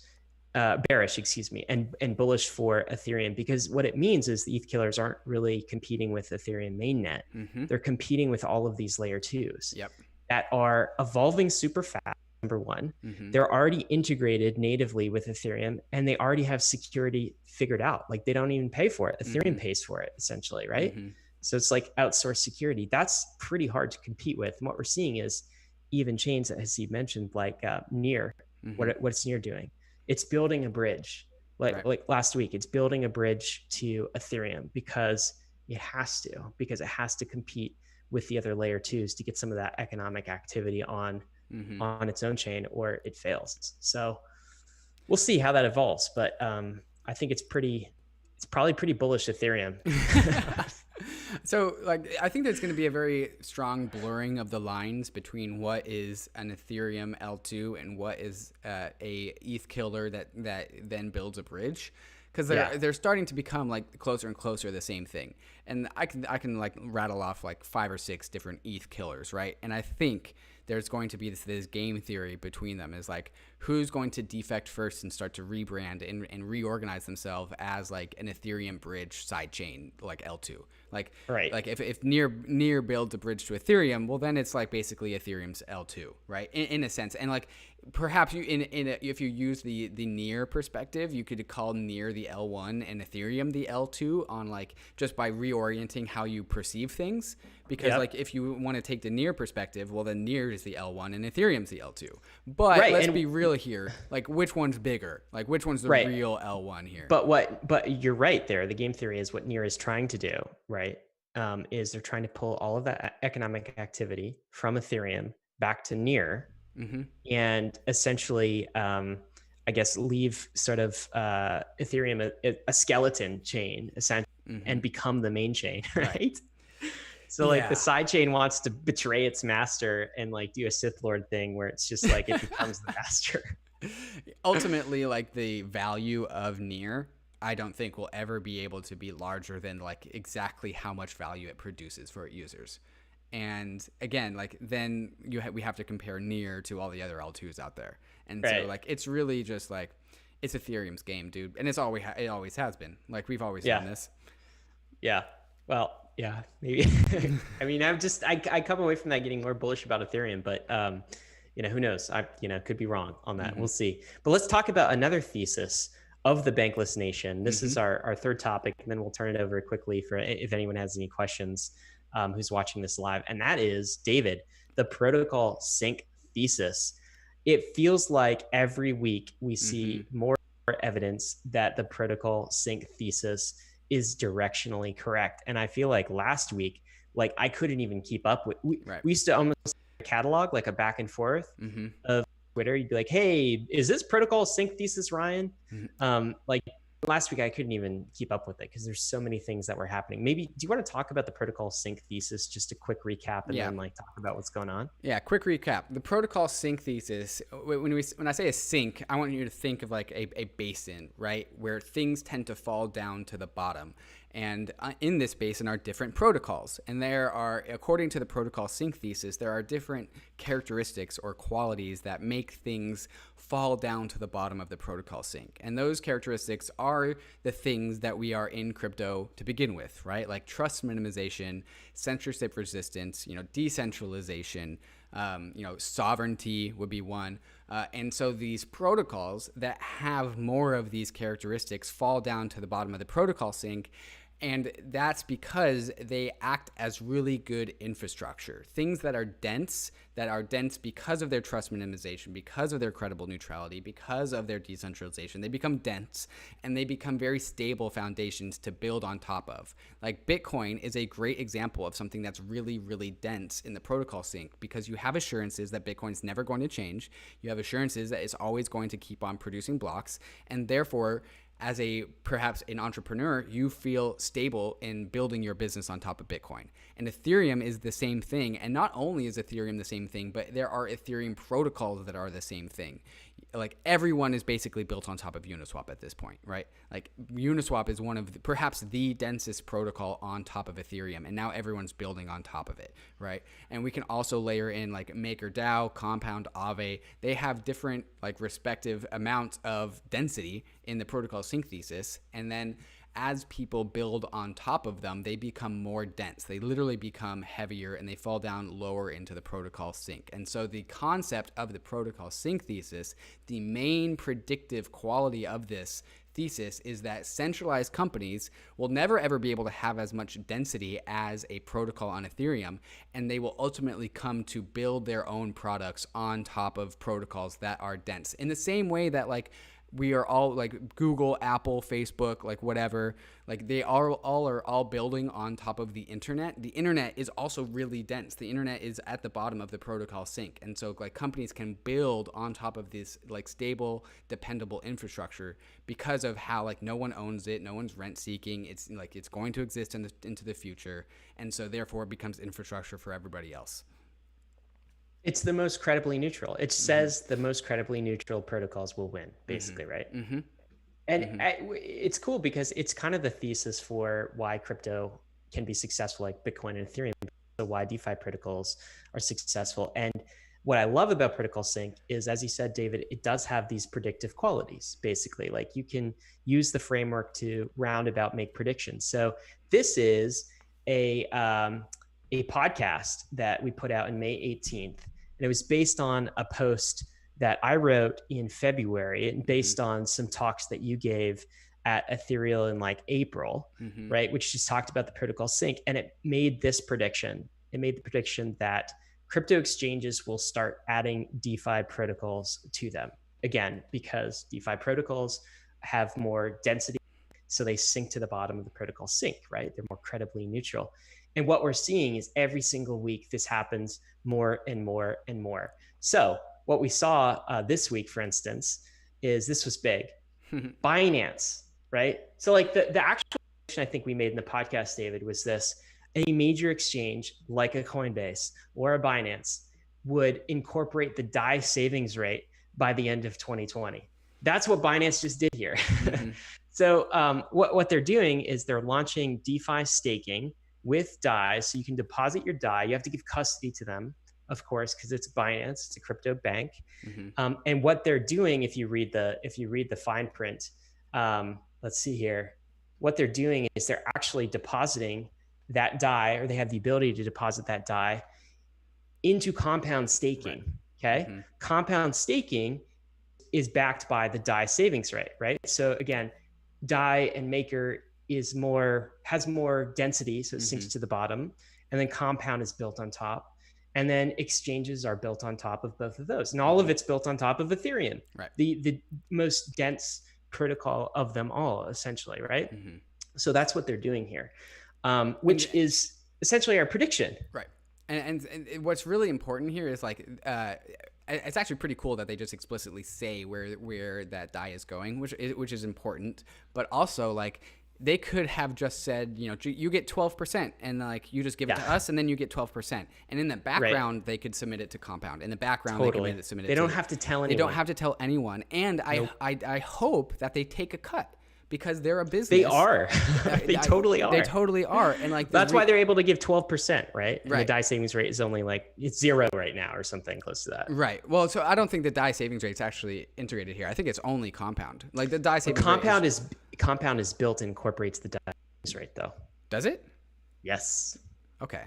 bearish, excuse me, and bullish for Ethereum, because what it means is the ETH killers aren't really competing with Ethereum mainnet. They're competing with all of these layer 2s that are evolving super fast. Number one, they're already integrated natively with Ethereum and they already have security figured out. Like they don't even pay for it. Ethereum pays for it essentially, right? So it's like outsourced security. That's pretty hard to compete with. And what we're seeing is even chains that Haseeb mentioned, like Near, what's Near doing? It's building a bridge. Like last week, it's building a bridge to Ethereum because it has to compete with the other layer 2s to get some of that economic activity on its own chain, or it fails. So we'll see how that evolves, but I think it's probably pretty bullish Ethereum. So like, I think there's going to be a very strong blurring of the lines between what is an Ethereum L2 and what is a ETH killer that then builds a bridge. Because they're starting to become like closer and closer the same thing. And I can like rattle off like 5 or 6 different ETH killers, right? And I think there's going to be this game theory between them is like who's going to defect first and start to rebrand and reorganize themselves as like an Ethereum bridge sidechain like L2. Like if Near builds a bridge to Ethereum, well then it's like basically Ethereum's L2, right? In a sense. And like perhaps if you use the Near perspective, you could call Near the L1 and Ethereum the L2 on like just by reorienting how you perceive things. Because like if you want to take the Near perspective, well then Near is the L1 and Ethereum's the L2. But let's be real here. Like which one's bigger? Like which one's the real L1 here? But you're right there. The game theory is what Near is trying to do, right? Is they're trying to pull all of that economic activity from Ethereum back to near, Mm-hmm. and essentially, I guess, leave sort of Ethereum a skeleton chain, essentially, and become the main chain, right? So like the side chain wants to betray its master and like do a Sith Lord thing where it's just like it becomes the master. Ultimately, like the value of near, I don't think will ever be able to be larger than like exactly how much value it produces for users. And again, like then we have to compare near to all the other L2s out there. And so like it's really just like it's Ethereum's game, dude. And it's it always has been. Like we've always done this. Yeah. Well, yeah, maybe. I mean, I come away from that getting more bullish about Ethereum, but you know, who knows? I could be wrong on that. We'll see. But let's talk about another thesis of the Bankless Nation. This is our third topic, and then we'll turn it over quickly for if anyone has any questions who's watching this live. And that is, David, the protocol sync thesis. It feels like every week we see more evidence that the protocol sync thesis is directionally correct. And I feel like last week, like I couldn't even keep up with, we used to almost catalog like a back and forth of Twitter. You'd be like, hey, is this protocol sync thesis, Ryan? Like last week, I couldn't even keep up with it because there's so many things that were happening. Maybe, do you want to talk about the protocol sync thesis, just a quick recap, and then like talk about what's going on? Yeah, quick recap. The protocol sync thesis, when I say a sink, I want you to think of like a basin, right? Where things tend to fall down to the bottom. And in this basin are different protocols. And there are, according to the protocol sync thesis, there are different characteristics or qualities that make things fall down to the bottom of the protocol sync. And those characteristics are the things that we are in crypto to begin with, right? Like trust minimization, censorship resistance, decentralization, sovereignty would be one. And so these protocols that have more of these characteristics fall down to the bottom of the protocol sync. And that's because they act as really good infrastructure. Things that are dense because of their trust minimization, because of their credible neutrality, because of their decentralization. They become dense and they become very stable foundations to build on top of. Like Bitcoin is a great example of something that's really, really dense in the protocol sync because you have assurances that Bitcoin's never going to change. You have assurances that it's always going to keep on producing blocks, and therefore, as perhaps an entrepreneur, you feel stable in building your business on top of Bitcoin. And Ethereum is the same thing. And not only is Ethereum the same thing, but there are Ethereum protocols that are the same thing. Like everyone is basically built on top of Uniswap at this point, right? Like Uniswap is one of perhaps the densest protocol on top of Ethereum, and now everyone's building on top of it, right? And we can also layer in like MakerDAO, Compound, AAVE. They have different like respective amounts of density in the protocol sync thesis, and then as people build on top of them, they become more dense. They literally become heavier and they fall down lower into the protocol sync. And so the concept of the protocol sync thesis, the main predictive quality of this thesis is that centralized companies will never ever be able to have as much density as a protocol on Ethereum, and they will ultimately come to build their own products on top of protocols that are dense. In the same way that like we are all like Google, Apple, Facebook, like whatever, like they are all building on top of the internet. The internet is also really dense. The internet is at the bottom of the protocol sync. And so like companies can build on top of this like stable, dependable infrastructure because of how like no one owns it. No one's rent seeking. It's like it's going to exist into the future. And so therefore it becomes infrastructure for everybody else. It's the most credibly neutral. It says the most credibly neutral protocols will win, basically, right? And it's cool because it's kind of the thesis for why crypto can be successful, like Bitcoin and Ethereum, so why DeFi protocols are successful. And what I love about protocol sync is, as you said, David, it does have these predictive qualities, basically. Like you can use the framework to roundabout make predictions. So this is a podcast that we put out in May 18th. And it was based on a post that I wrote in February and based on some talks that you gave at Ethereum in like April, right? Which just talked about the protocol sync. And it made this prediction. It made the prediction that crypto exchanges will start adding DeFi protocols to them. Again, because DeFi protocols have more density, so they sink to the bottom of the protocol sync, right? They're more credibly neutral. And what we're seeing is every single week, this happens more and more and more. So what we saw this week, for instance, is this was big. Binance, right? So like the actual I think we made in the podcast, David, was this: a major exchange like a Coinbase or a Binance would incorporate the DAI savings rate by the end of 2020. That's what Binance just did here. So what they're doing is they're launching DeFi staking with DAI. So you can deposit your DAI. You have to give custody to them, of course, because it's Binance, it's a crypto bank. And what they're doing, if you read the fine print, let's see here. What they're doing is they're actually depositing that DAI, or they have the ability to deposit that DAI into compound staking. Right. Okay. Compound staking is backed by the DAI savings rate, right? So again, DAI and Maker has more density, so it sinks to the bottom, and then compound is built on top. And then exchanges are built on top of both of those. And all of it's built on top of Ethereum, right? The most dense protocol of them all, essentially, right? So that's what they're doing here, which is essentially our prediction. Right. And what's really important here is like, it's actually pretty cool that they just explicitly say where that DAI is going, which is important. But also, like, they could have just said, you know, you get 12%, and like you just give it to us, and then you get 12%. And in the background, they could submit it to Compound. In the background, they could submit it. They don't have to tell anyone. They don't have to tell anyone. And I hope that they take a cut, because they're a business. They are. They totally are. They totally are. And like that's why they're able to give 12%, right? And the DAI savings rate is only like, it's 0 right now or something close to that. Right. Well, so I don't think the DAI savings rate is actually integrated here. I think it's only Compound. Like the DAI savings rate Compound is built and incorporates the DAI savings rate, though. Does it? Yes. Okay.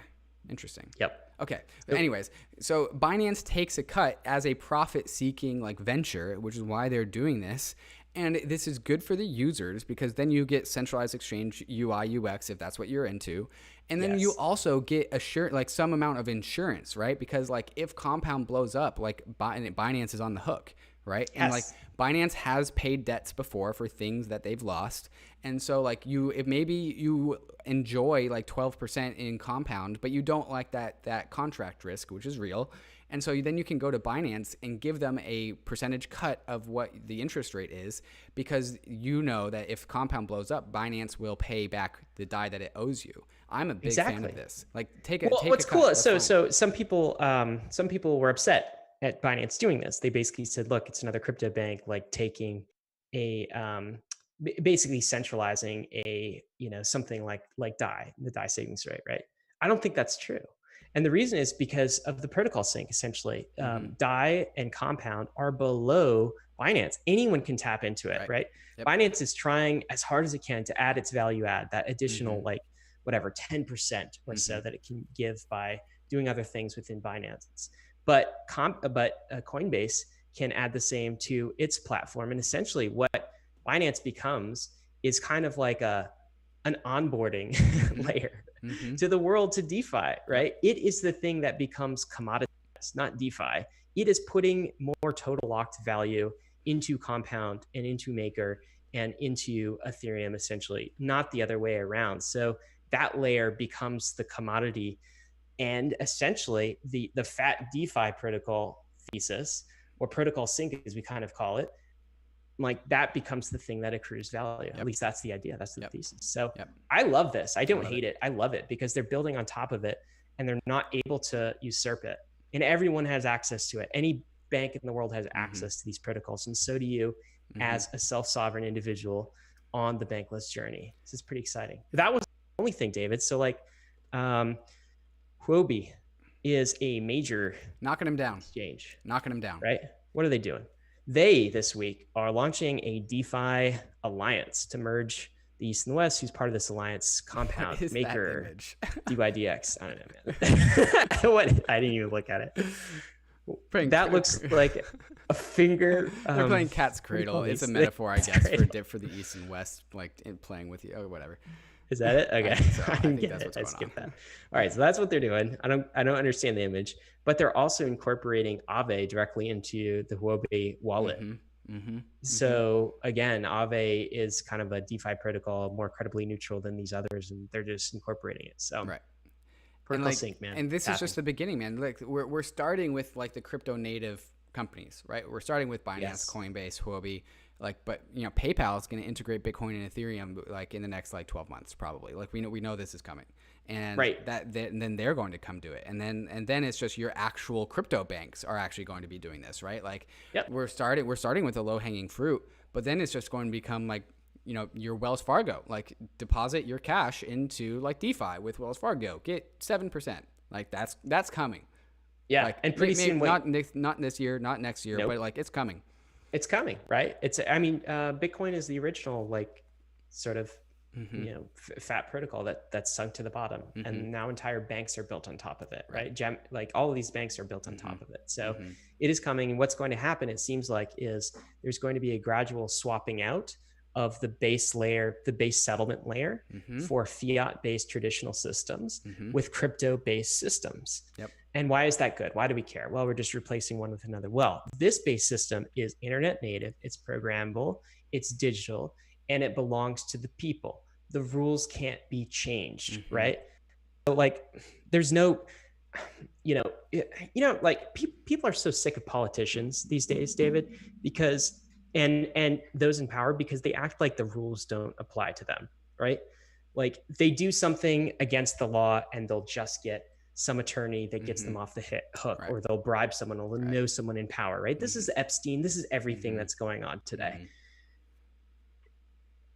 Interesting. Yep. Okay. Anyways, so Binance takes a cut as a profit-seeking like venture, which is why they're doing this. And this is good for the users, because then you get centralized exchange UI, UX, if that's what you're into. And then you also get like some amount of insurance, right? Because like if Compound blows up, like Binance is on the hook, right? And like Binance has paid debts before for things that they've lost. And so like if maybe you enjoy like 12% in Compound, but you don't like that contract risk, which is real. And so then you can go to Binance and give them a percentage cut of what the interest rate is, because you know that if Compound blows up, Binance will pay back the DAI that it owes you. I'm a big fan of this. Like what's cool? So some people were upset at Binance doing this. They basically said, look, it's another crypto bank, like taking basically centralizing something like DAI, the DAI savings rate, right? I don't think that's true. And the reason is because of the protocol sync, essentially. DAI and Compound are below Binance. Anyone can tap into it, right? Yep. Binance is trying as hard as it can to add its value add, that additional like whatever, 10% or so that it can give by doing other things within Binance. But Coinbase can add the same to its platform. And essentially what Binance becomes is kind of like an onboarding layer to the world, to DeFi, right? It is the thing that becomes commoditized, not DeFi. It is putting more total locked value into Compound and into Maker and into Ethereum, essentially, not the other way around. So that layer becomes the commodity, and essentially the fat DeFi protocol thesis, or protocol sync as we kind of call it, like that becomes the thing that accrues value. At least that's the idea. That's the thesis. So I love this. I don't hate it. I love it because they're building on top of it and they're not able to usurp it. And everyone has access to it. Any bank in the world has access to these protocols. And so do you as a self-sovereign individual on the bankless journey. This is pretty exciting. That was the only thing, David. So like Huobi is a major knocking him down exchange. Knocking him down. Right? What are they doing? They, this week, are launching a DeFi alliance to merge the East and the West. Who's part of this alliance? Compound, Maker, dYdX. I don't know, man. I didn't even look at it. That looks like a finger. They're playing cat's cradle. It's a metaphor, I guess, for the East and West, like playing with you or whatever. Is that it? Okay. I think that's what's going on. I skipped that. All right. So that's what they're doing. I don't understand the image, but they're also incorporating AAVE directly into the Huobi wallet. So again, AAVE is kind of a DeFi protocol, more credibly neutral than these others, and they're just incorporating it. So Protocol sync, man. And this is just the beginning, man. Like we're starting with like the crypto native companies, right? We're starting with Binance, Coinbase, Huobi, but PayPal is going to integrate Bitcoin and Ethereum like in the next like 12 months probably. Like we know this is coming, and and then they're going to come do it, and then it's just your actual crypto banks are actually going to be doing this, right? Like we're starting with the low hanging fruit, but then it's just going to become like your Wells Fargo, like deposit your cash into like DeFi with Wells Fargo, get 7%. Like that's coming. Yeah, like, and pretty soon, not this year, not next year, but like it's coming. It's coming, right? Bitcoin is the original like sort of fat protocol that's sunk to the bottom, and now entire banks are built on top of it, right? Like all of these banks are built on top of it, so it is coming. And what's going to happen, it seems like, is there's going to be a gradual swapping out of the base layer, the base settlement layer for fiat-based traditional systems with crypto-based systems. Yep. And why is that good? Why do we care? Well, we're just replacing one with another. Well, this base system is internet native, it's programmable, it's digital, and it belongs to the people. The rules can't be changed, right? So like, there's no, like people are so sick of politicians these days, David, because and those in power, because they act like the rules don't apply to them, right? Like they do something against the law and they'll just get some attorney that gets them off the hook, or they'll bribe someone, or they'll know someone in power, right? This is Epstein. This is everything that's going on today.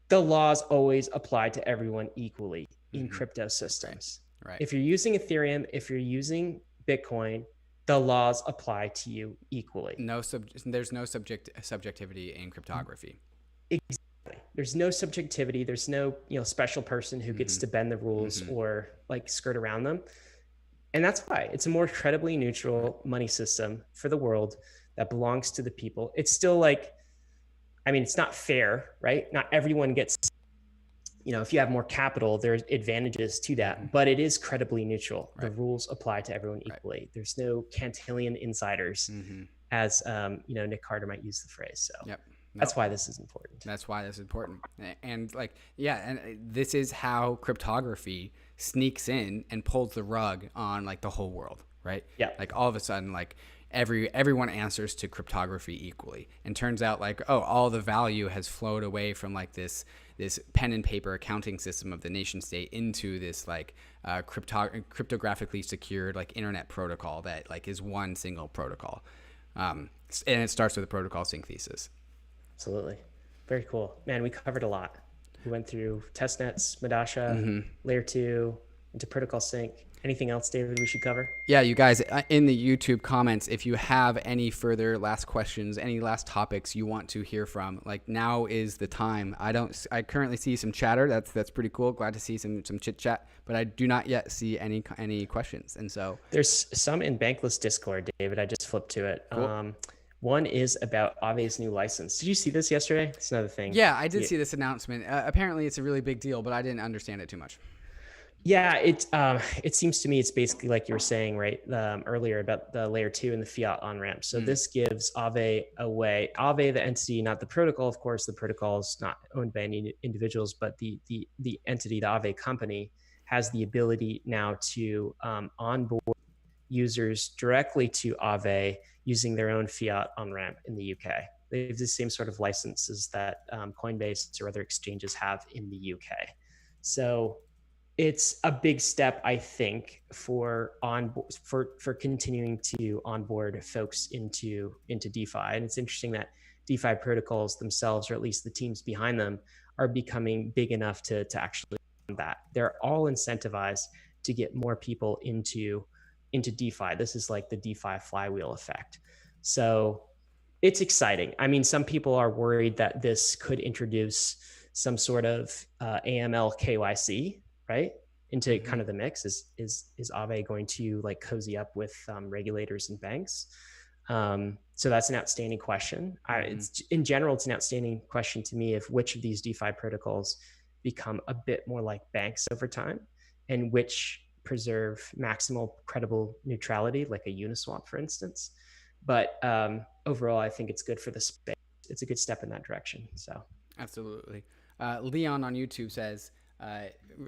The laws always apply to everyone equally in crypto systems. Right. If you're using Ethereum, if you're using Bitcoin, the laws apply to you equally. There's no subjectivity in cryptography. Exactly. There's no subjectivity. There's no special person who gets to bend the rules or like skirt around them. And that's why it's a more credibly neutral money system for the world that belongs to the people. It's still like, it's not fair, right? Not everyone gets, if you have more capital, there's advantages to that, but it is credibly neutral. The rules apply to everyone equally. There's no Cantillon insiders, as Nic Carter might use the phrase. So that's why this is important. That's why this is important. And and this is how cryptography sneaks in and pulls the rug on like the whole world, right? Yeah. Like all of a sudden, like everyone answers to cryptography equally, and turns out like, all the value has flowed away from like this pen and paper accounting system of the nation state into this like cryptographically secured like internet protocol that like is one single protocol, and it starts with a protocol sync thesis. Absolutely. Very cool, man. We covered a lot. We went through testnets, Medalla, layer 2, into protocol sync. Anything else, David, we should cover? Yeah, you guys, in the YouTube comments, if you have any further last questions, any last topics you want to hear from, like now is the time. I currently see some chatter. That's pretty cool. Glad to see some chit chat, but I do not yet see any questions. And so there's some in Bankless Discord, David. I just flipped to it. Cool. One is about AAVE's new license. Did you see this yesterday? It's another thing. Yeah, I did see this announcement. Apparently, it's a really big deal, but I didn't understand it too much. Yeah, it seems to me it's basically like you were saying earlier about the layer 2 and the fiat on ramp. So this gives AAVE a way. AAVE, the entity, not the protocol, of course. The protocol is not owned by any individuals, but the entity, the AAVE company, has the ability now to onboard users directly to AAVE using their own fiat on ramp in the UK. They have the same sort of licenses that Coinbase or other exchanges have in the UK. So it's a big step, I think, for continuing to onboard folks into DeFi. And it's interesting that DeFi protocols themselves, or at least the teams behind them, are becoming big enough to actually do that. They're all incentivized to get more people into DeFi. This is like the DeFi flywheel effect. So it's exciting. Some people are worried that this could introduce some sort of AML KYC, right, into kind of the mix. Is AAVE going to like cozy up with regulators and banks? So that's an outstanding question. In general, it's an outstanding question to me of which of these DeFi protocols become a bit more like banks over time, and which preserve maximal credible neutrality, like a Uniswap, for instance. But overall, I think it's good for the space. It's a good step in that direction. So absolutely. Leon on YouTube says,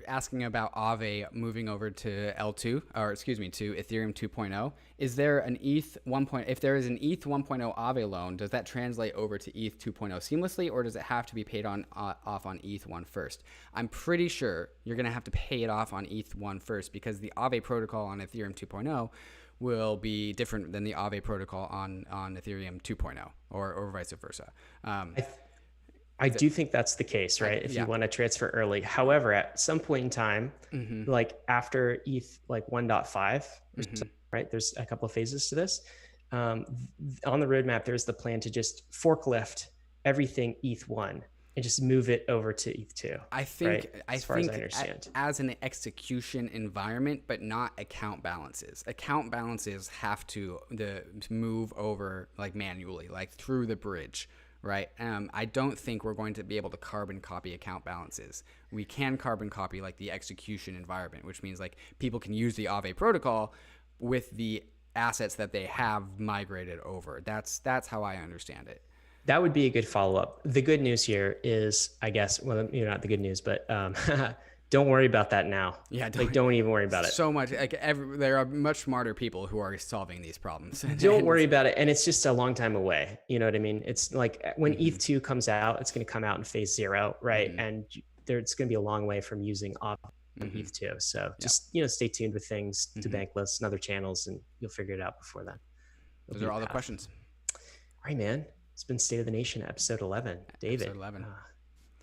asking about AAVE moving over to L2, or excuse me, to Ethereum 2.0. Is there an ETH 1.0? If there is an ETH 1.0 AAVE loan, does that translate over to ETH 2.0 seamlessly, or does it have to be paid off on ETH 1 first? I'm pretty sure you're going to have to pay it off on ETH 1 first, because the AAVE protocol on Ethereum 2.0 will be different than the AAVE protocol on Ethereum 2.0, or vice versa. I do think that's the case, right? If you want to transfer early. However, at some point in time, like after ETH like 1.5, right? There's a couple of phases to this. On the roadmap, there's the plan to just forklift everything ETH1 and just move it over to ETH2. I think, right? As far as I understand, as an execution environment, but not account balances. Account balances have to move over like manually, like through the bridge. Right. I don't think we're going to be able to carbon copy account balances. We can carbon copy like the execution environment, which means like people can use the AAVE protocol with the assets that they have migrated over. That's how I understand it. That would be a good follow-up. The good news here is, I guess, well, not the good news, but don't worry about that now. Yeah, don't even worry about it. So much, there are much smarter people who are solving these problems. Don't worry about it, and it's just a long time away. You know what I mean? It's like when ETH2 comes out, it's going to come out in phase 0, right? And it's going to be a long way from using ETH2. So just stay tuned with things to Bankless and other channels, and you'll figure it out before then. Those are all the questions. All right, man. It's been State of the Nation, episode 11. David, episode 11.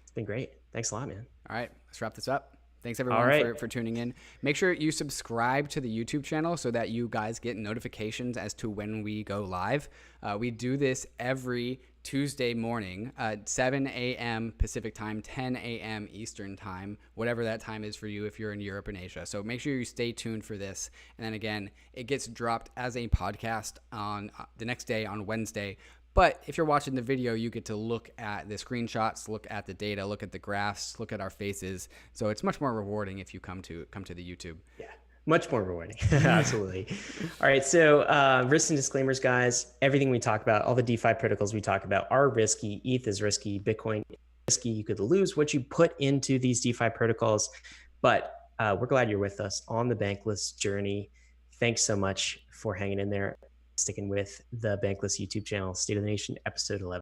It's been great. Thanks a lot, man. All right, let's wrap this up. Thanks everyone for tuning in. Make sure you subscribe to the YouTube channel so that you guys get notifications as to when we go live. We do this every Tuesday morning at 7 a.m. Pacific time, 10 a.m. Eastern time, whatever that time is for you if you're in Europe and Asia. So make sure you stay tuned for this. And then again, it gets dropped as a podcast on the next day on Wednesday. But if you're watching the video, you get to look at the screenshots, look at the data, look at the graphs, look at our faces. So it's much more rewarding if you come to the YouTube. Yeah, much more rewarding. Absolutely. All right. So risks and disclaimers, guys. Everything we talk about, all the DeFi protocols we talk about are risky. ETH is risky. Bitcoin is risky. You could lose what you put into these DeFi protocols. But we're glad you're with us on the Bankless journey. Thanks so much for hanging in there, sticking with the Bankless YouTube channel, State of the Nation, episode 11.